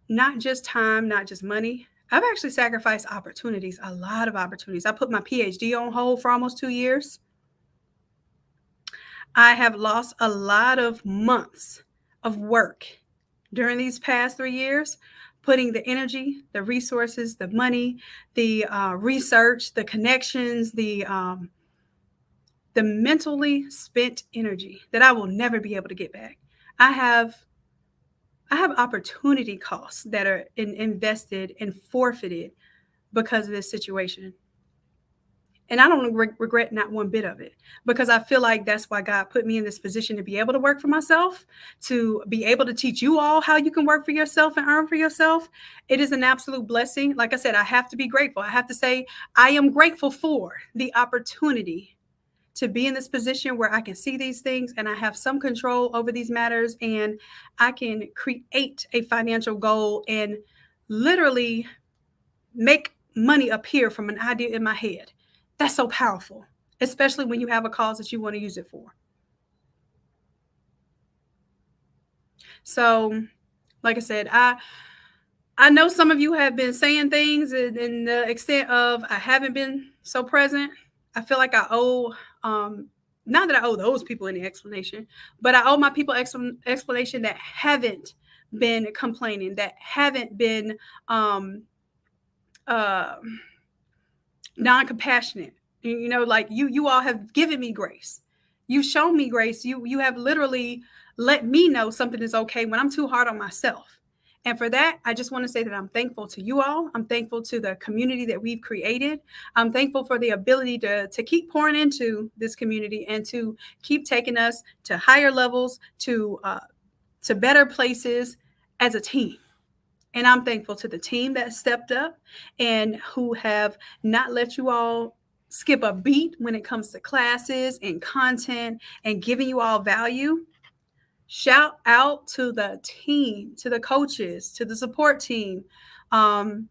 not just time, not just money. I've actually sacrificed opportunities, a lot of opportunities. I put my PhD on hold for almost 2 years. I have lost a lot of months of work during these past 3 years, putting the energy, the resources, the money, the research, the connections, the mentally spent energy that I will never be able to get back. I have opportunity costs that are invested and forfeited because of this situation. And I don't regret not one bit of it, because I feel like that's why God put me in this position, to be able to work for myself, to be able to teach you all how you can work for yourself and earn for yourself. It is an absolute blessing. Like I said, I have to be grateful. I have to say I am grateful for the opportunity to be in this position where I can see these things and I have some control over these matters, and I can create a financial goal and literally make money appear from an idea in my head. That's so powerful, especially when you have a cause that you want to use it for. So, like I said, I know some of you have been saying things in the extent of I haven't been so present. I feel like I owe, not that I owe those people any explanation, but I owe my people explanation that haven't been complaining, that haven't been non-compassionate. You know, like you all have given me grace. You've shown me grace. You have literally let me know something is okay when I'm too hard on myself. And for that, I just want to say that I'm thankful to you all. I'm thankful to the community that we've created. I'm thankful for the ability to keep pouring into this community and to keep taking us to higher levels, to better places as a team. And I'm thankful to the team that stepped up and who have not let you all skip a beat when it comes to classes and content and giving you all value. Shout out to the team, to the coaches, to the support team, to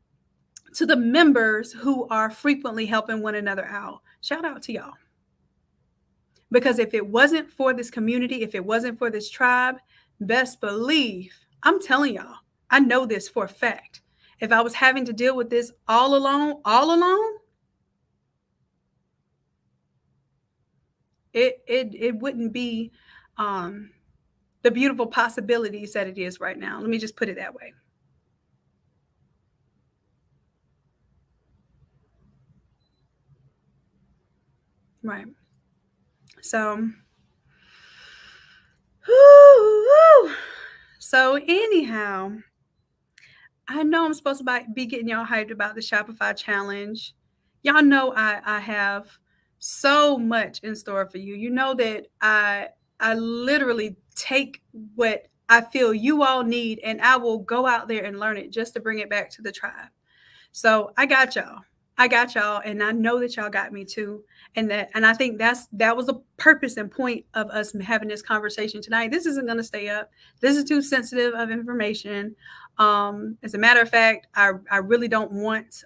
the members who are frequently helping one another out. Shout out to y'all. Because if it wasn't for this community, if it wasn't for this tribe, best believe, I'm telling y'all, I know this for a fact. If I was having to deal with this all alone, it wouldn't be the beautiful possibilities that it is right now. Let me just put it that way. Right. So, whoo, so anyhow, I know I'm supposed to be getting y'all hyped about the Shopify challenge. Y'all know I have so much in store for you. You know that I literally take what I feel you all need and I will go out there and learn it just to bring it back to the tribe. So I got y'all. I got y'all, and I know that y'all got me too. And I think that was a purpose and point of us having this conversation tonight. This isn't going to stay up. This is too sensitive of information. As a matter of fact, I really don't want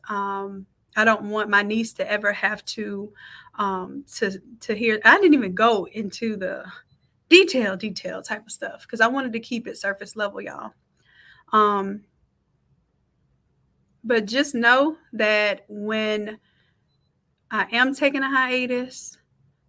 I don't want my niece to ever have to hear. I didn't even go into the detail type of stuff because I wanted to keep it surface level, y'all. But just know that when I am taking a hiatus,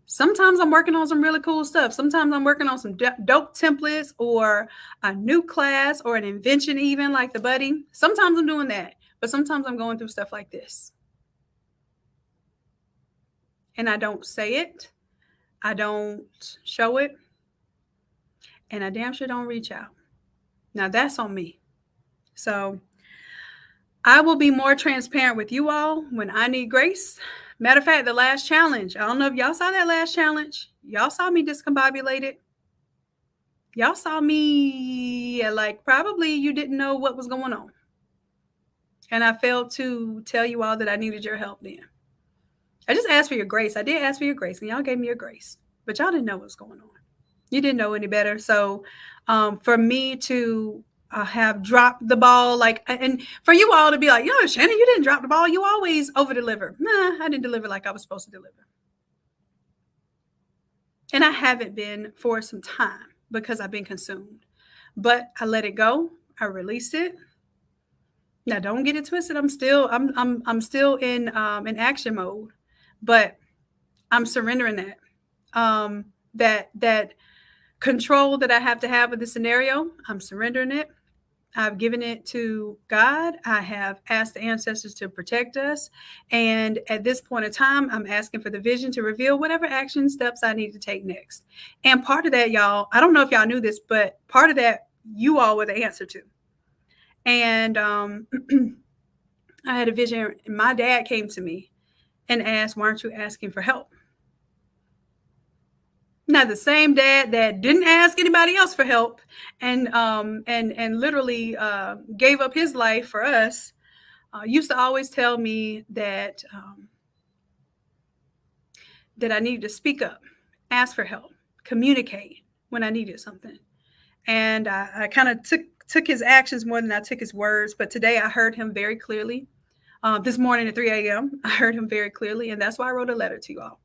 sometimes I'm working on some really cool stuff. Sometimes I'm working on some dope templates or a new class or an invention, even like the buddy. Sometimes I'm doing that, but sometimes I'm going through stuff like this. And I don't say it, I don't show it, and I damn sure don't reach out. Now that's on me. So I will be more transparent with you all when I need grace. Matter of fact, the last challenge, I don't know if y'all saw that last challenge. Y'all saw me discombobulated. Y'all saw me like probably you didn't know what was going on. And I failed to tell you all that I needed your help then. I just asked for your grace. I did ask for your grace, and y'all gave me your grace. But y'all didn't know what was going on. You didn't know any better. So for me to have dropped the ball, like, and for you all to be like, yo, Shannon, you didn't drop the ball. You always over deliver. Nah, I didn't deliver like I was supposed to deliver. And I haven't been for some time because I've been consumed. But I let it go. I released it. Now don't get it twisted. I'm still in action mode, but I'm surrendering that. That control that I have to have with the scenario, I'm surrendering it. I've given it to God. I have asked the ancestors to protect us. And at this point in time, I'm asking for the vision to reveal whatever action steps I need to take next. And part of that, y'all, I don't know if y'all knew this, but part of that, you all were the answer to. And I had a vision. My dad came to me and asked, why aren't you asking for help? Now, the same dad that didn't ask anybody else for help and literally gave up his life for us used to always tell me that that I needed to speak up, ask for help, communicate when I needed something. And I kind of took his actions more than I took his words. But today I heard him very clearly. This morning at 3 a.m., I heard him very clearly. And that's why I wrote a letter to you all.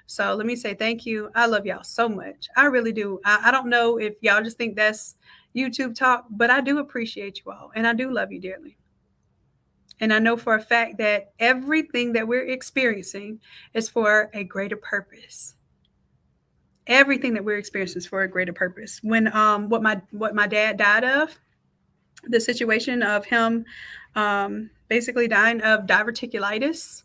So let me say thank you. I love y'all so much. I really do. I don't know if y'all just think that's YouTube talk, but I do appreciate you all. And I do love you dearly. And I know for a fact that everything that we're experiencing is for a greater purpose. Everything that we're experiencing is for a greater purpose. When what my dad died of, the situation of him basically dying of diverticulitis,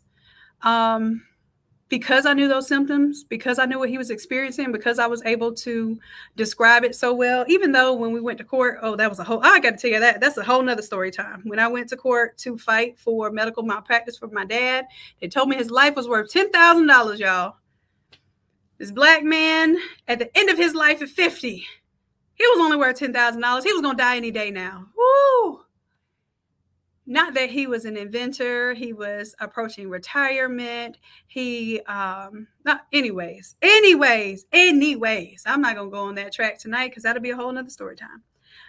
because I knew those symptoms, because I knew what he was experiencing, because I was able to describe it so well, even though when we went to court, that was I got to tell you that's a whole nother story time. When I went to court to fight for medical malpractice for my dad, they told me his life was worth $10,000, y'all. This black man at the end of his life at 50, he was only worth $10,000. He was going to die any day now. Woo! Not that he was an inventor. He was approaching retirement. Anyways. I'm not going to go on that track tonight because that'll be a whole nother story time.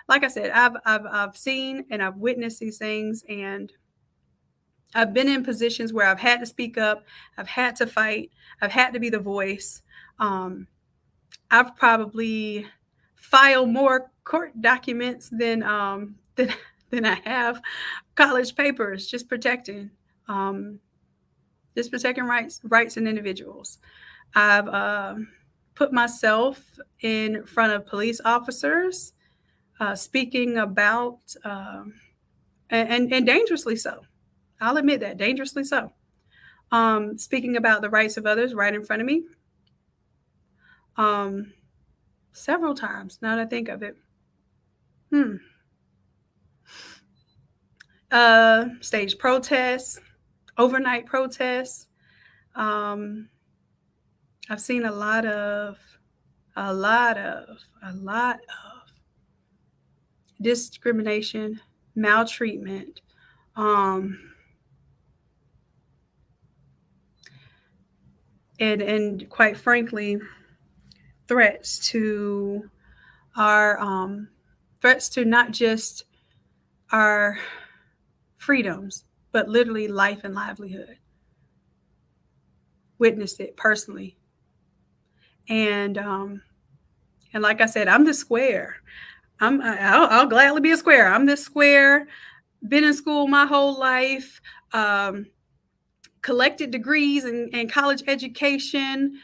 Like I said, I've seen and I've witnessed these things, and I've been in positions where I've had to speak up. I've had to fight. I've had to be the voice. I've probably filed more court documents than I have college papers, just protecting rights in individuals. I've put myself in front of police officers, speaking about and dangerously so. I'll admit that, dangerously so. Speaking about the rights of others right in front of me. several times now that I think of it. Stage protests, overnight protests. Um, I've seen a lot of discrimination, maltreatment, and quite frankly, threats to our threats to not just our freedoms, but literally life and livelihood. Witnessed it personally, and like I said, I'm the square. I'll gladly be a square. I'm this square. Been in school my whole life. Collected degrees and college education.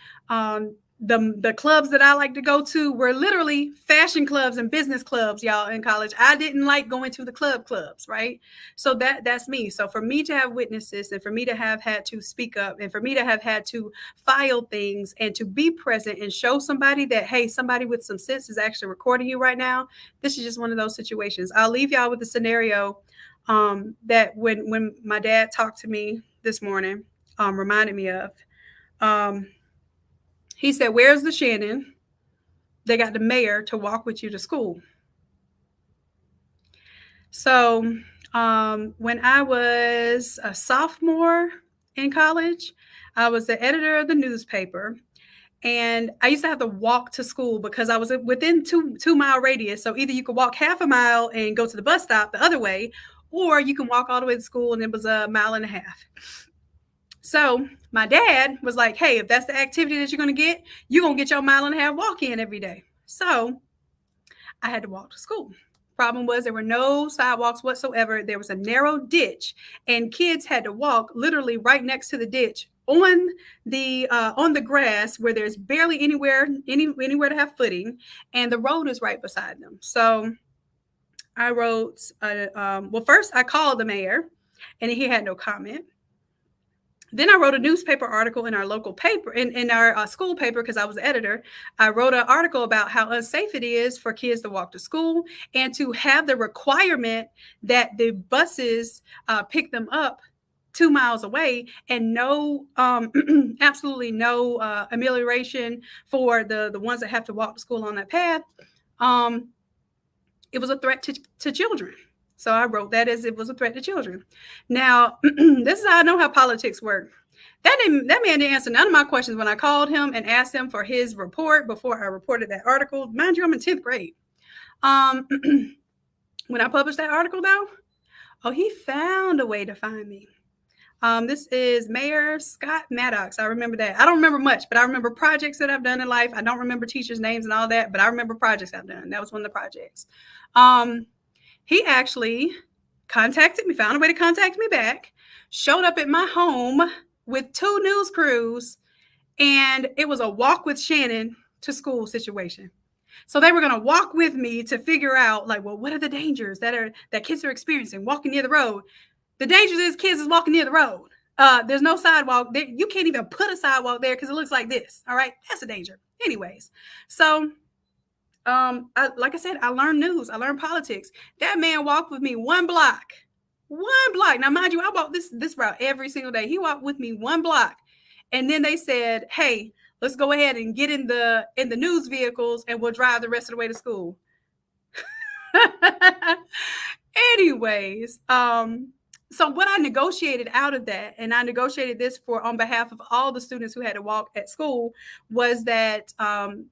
The clubs that I like to go to were literally fashion clubs and business clubs, y'all, in college. I didn't like going to the clubs, right? So that's me. So for me to have witnesses and for me to have had to speak up and for me to have had to file things and to be present and show somebody that, hey, somebody with some sense is actually recording you right now. This is just one of those situations. I'll leave y'all with the scenario that when my dad talked to me this morning, reminded me of. He said, "Where's the Shannon? They got the mayor to walk with you to school." So when I was a sophomore in college, I was the editor of the newspaper. And I used to have to walk to school because I was within 2 mile radius. So either you could walk half a mile and go to the bus stop the other way, or you can walk all the way to school and it was a mile and a half. So my dad was like, hey, if that's the activity that you're going to get, you're going to get your mile and a half walk in every day. So I had to walk to school. Problem was there were no sidewalks whatsoever. There was a narrow ditch and kids had to walk literally right next to the ditch on the grass where there's barely anywhere to have footing, and the road is right beside them. So I wrote, first I called the mayor and he had no comment. Then I wrote a newspaper article in our local paper, in our school paper, because I was the editor. I wrote an article about how unsafe it is for kids to walk to school and to have the requirement that the buses pick them up 2 miles away, and no, absolutely no amelioration for the ones that have to walk to school on that path. It was a threat to children. So I wrote that as it was a threat to children. Now, this is how I know how politics work. That man didn't answer none of my questions when I called him and asked him for his report before I reported that article. Mind you, I'm in 10th grade. When I published that article, though, he found a way to find me. This is Mayor Scott Maddox. I remember that. I don't remember much, but I remember projects that I've done in life. I don't remember teachers' names and all that, but I remember projects I've done. That was one of the projects. He actually contacted me, found a way to contact me back, showed up at my home with 2 news crews, and it was a walk with Shannon to school situation. So they were going to walk with me to figure out, like, well, what are the dangers that kids are experiencing walking near the road? The danger is kids is walking near the road. There's no sidewalk. You can't even put a sidewalk there because it looks like this. All right, that's a danger. Anyways, so like I said, I learned news. I learned politics. That man walked with me 1 block. 1 block. Now, mind you, I walk this route every single day. He walked with me 1 block. And then they said, hey, let's go ahead and get in the news vehicles and we'll drive the rest of the way to school. Anyways, so what I negotiated out of that, and I negotiated this on behalf of all the students who had to walk at school, was that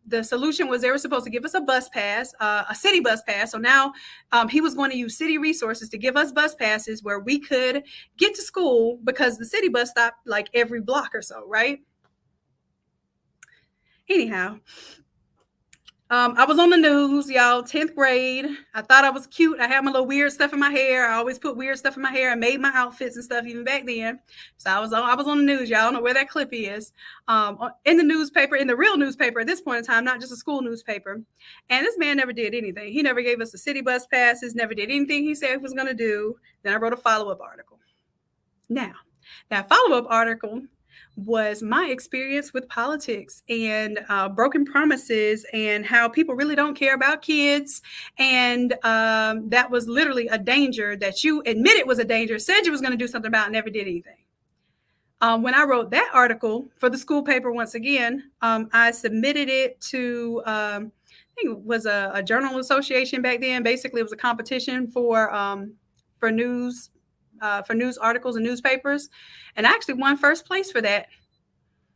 the solution was they were supposed to give us a bus pass, a city bus pass. So now he was going to use city resources to give us bus passes where we could get to school, because the city bus stopped like every block or so, right? Anyhow, I was on the news, y'all, 10th grade. I thought I was cute. I had my little weird stuff in my hair. I always put weird stuff in my hair. I made my outfits and stuff even back then. So I was on the news, y'all. I don't know where that clip is. In the newspaper, in the real newspaper at this point in time, not just a school newspaper. And this man never did anything. He never gave us the city bus passes, never did anything he said he was going to do. Then I wrote a follow-up article. Now, that follow-up article was my experience with politics and broken promises and how people really don't care about kids. And that was literally a danger that you admitted was a danger, said you was going to do something about, and never did anything. When I wrote that article for the school paper, once again, I submitted it to, I think it was a journal association back then. Basically, it was a competition for news, for news articles and newspapers, and I actually won first place for that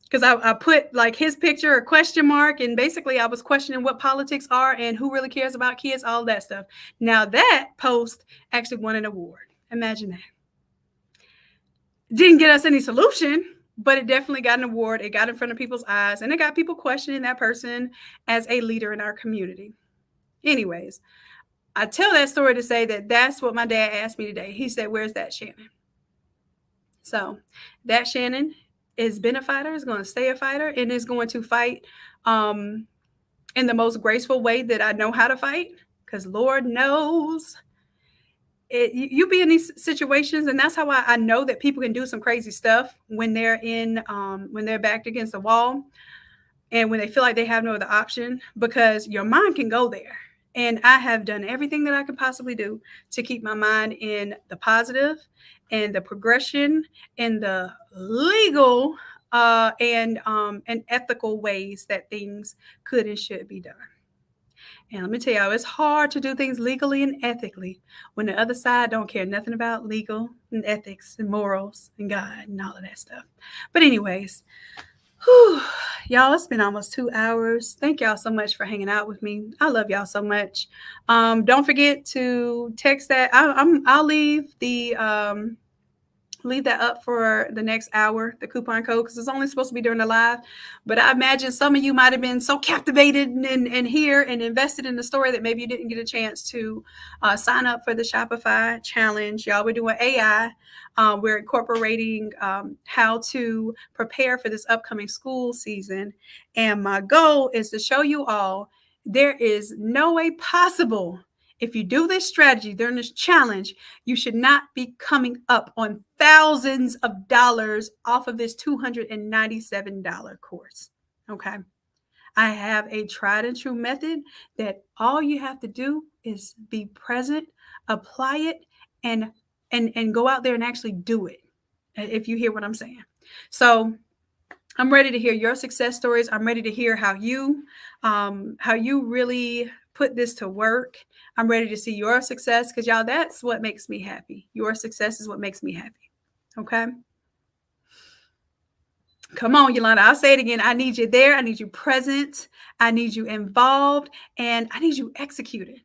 because I put like his picture, a question mark, and basically I was questioning what politics are and who really cares about kids, all that stuff. Now that post actually won an award. Imagine that. Didn't get us any solution, but it definitely got an award. It got in front of people's eyes, and it got people questioning that person as a leader in our community. Anyways, I tell that story to say that that's what my dad asked me today. He said, "Where's that Shanon?" So that Shanon is been a fighter, is going to stay a fighter, and is going to fight in the most graceful way that I know how to fight, because Lord knows you be in these situations, and that's how I know that people can do some crazy stuff when they're when they're backed against the wall, and when they feel like they have no other option, because your mind can go there. And I have done everything that I could possibly do to keep my mind in the positive and the progression and the legal and ethical ways that things could and should be done. And let me tell you, it's hard to do things legally and ethically when the other side don't care nothing about legal and ethics and morals and God and all of that stuff. But anyways, whew, y'all, it's been almost 2 hours. Thank y'all so much for hanging out with me. I love y'all so much. Don't forget to text that. I'll leave that up for the next hour, the coupon code, because it's only supposed to be during the live. But I imagine some of you might have been so captivated and here and invested in the story that maybe you didn't get a chance to sign up for the Shopify challenge. Y'all, we're doing AI. We're incorporating how to prepare for this upcoming school season. And my goal is to show you all there is no way possible, if you do this strategy during this challenge, you should not be coming up on thousands of dollars off of this $297 course. Okay. I have a tried and true method that all you have to do is be present, apply it, and go out there and actually do it. If you hear what I'm saying. So I'm ready to hear your success stories. I'm ready to hear how you really put this to work. I'm ready to see your success, because y'all, that's what makes me happy. Your success is what makes me happy. Okay. Come on, Yolanda. I'll say it again. I need you there. I need you present. I need you involved, and I need you executed.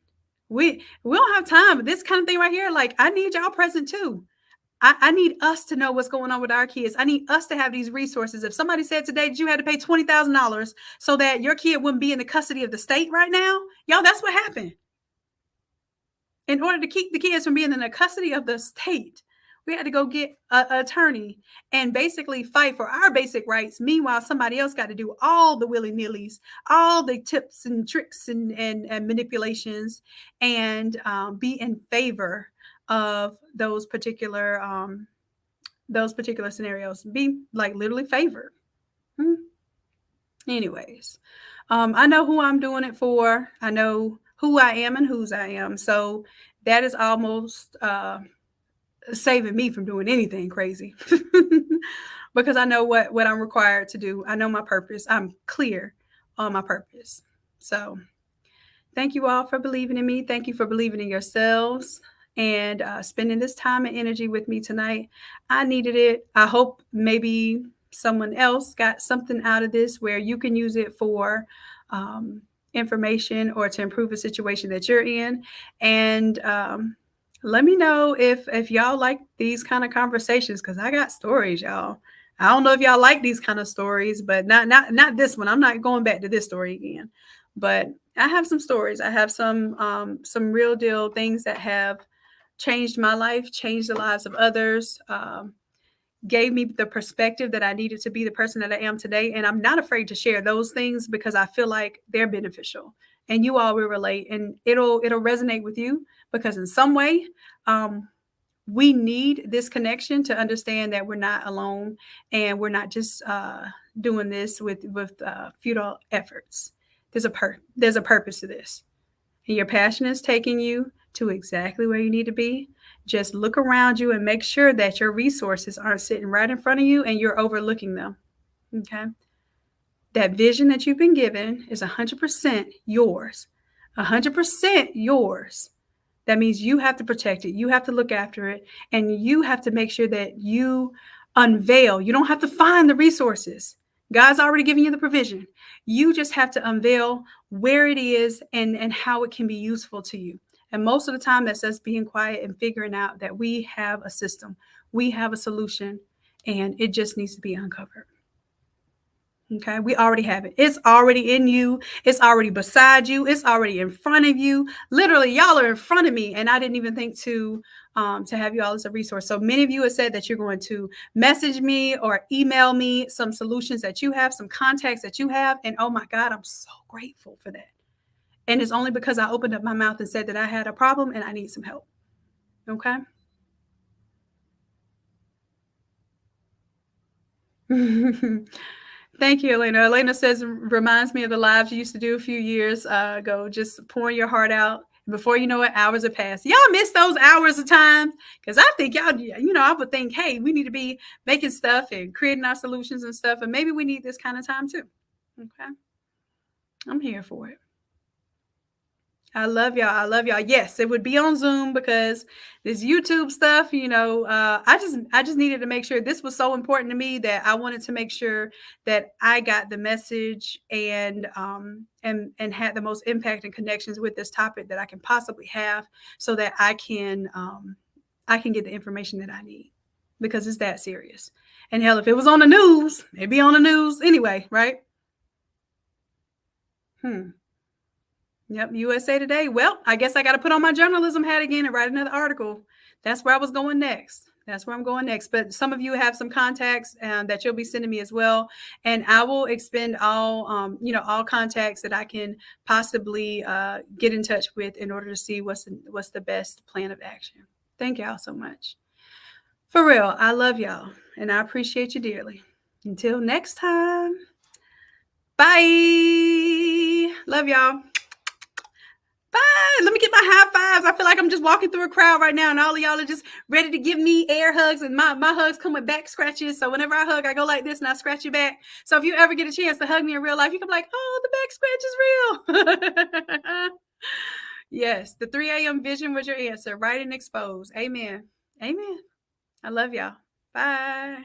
We don't have time, but this kind of thing right here, like, I need y'all present too. I need us to know what's going on with our kids. I need us to have these resources. If somebody said today that you had to pay $20,000 so that your kid wouldn't be in the custody of the state right now, y'all, that's what happened. In order to keep the kids from being in the custody of the state, we had to go get an attorney and basically fight for our basic rights. Meanwhile, somebody else got to do all the willy-nillys, all the tips and tricks and manipulations, and be in favor of those particular scenarios. Be like literally favored. Anyways, I know who I'm doing it for. I know who I am and whose I am. So that is almost saving me from doing anything crazy because I know what I'm required to do. I know my purpose. I'm clear on my purpose. So thank you all for believing in me. Thank you for believing in yourselves and spending this time and energy with me tonight. I needed it. I hope maybe someone else got something out of this where you can use it for information or to improve a situation that you're in. And let me know if y'all like these kind of conversations, because I got stories, y'all. I don't know if y'all like these kind of stories, but not this one. I'm not going back to this story again. But I have some stories. I have some real deal things that have changed my life, changed the lives of others, gave me the perspective that I needed to be the person that I am today. And I'm not afraid to share those things because I feel like they're beneficial and you all will relate, and it'll resonate with you because in some way, We need this connection to understand that we're not alone and we're not just doing this with futile efforts. There's a purpose to this, and your passion is taking you to exactly where you need to be. Just look around you and make sure that your resources aren't sitting right in front of you and you're overlooking them. Okay. That vision that you've been given is 100% yours. 100% yours. That means you have to protect it. You have to look after it. And you have to make sure that you unveil. You don't have to find the resources. God's already given you the provision. You just have to unveil where it is and how it can be useful to you. And most of the time, that's us being quiet and figuring out that we have a system, we have a solution, and it just needs to be uncovered. Okay, we already have it. It's already in you. It's already beside you. It's already in front of you. Literally, y'all are in front of me, and I didn't even think to have you all as a resource. So many of you have said that you're going to message me or email me some solutions that you have, some contacts that you have, and oh my God, I'm so grateful for that. And it's only because I opened up my mouth and said that I had a problem and I need some help. Okay. Thank you, Elena. Elena says, reminds me of the lives you used to do a few years ago, just pouring your heart out. Before you know it, hours have passed. Y'all miss those hours of time? Because I think y'all, I would think, hey, we need to be making stuff and creating our solutions and stuff. And maybe we need this kind of time too. Okay. I'm here for it. I love y'all. I love y'all. Yes, it would be on Zoom because this YouTube stuff, I just needed to make sure this was so important to me that I wanted to make sure that I got the message and had the most impact and connections with this topic that I can possibly have, so that I can get the information that I need, because it's that serious. And hell, if it was on the news, it'd be on the news anyway, right? Yep, USA Today. Well, I guess I got to put on my journalism hat again and write another article. That's where I was going next. That's where I'm going next. But some of you have some contacts that you'll be sending me as well, and I will expend all contacts that I can possibly get in touch with in order to see what's the best plan of action. Thank y'all so much. For real, I love y'all, and I appreciate you dearly. Until next time, bye. Love y'all. Bye. Let me get my high fives. I feel like I'm just walking through a crowd right now, and all of y'all are just ready to give me air hugs, and my hugs come with back scratches. So whenever I hug, I go like this and I scratch your back. So if you ever get a chance to hug me in real life, you can be like, oh, the back scratch is real. Yes, the 3 a.m. vision was your answer. Right and expose. Amen. Amen. I love y'all. Bye.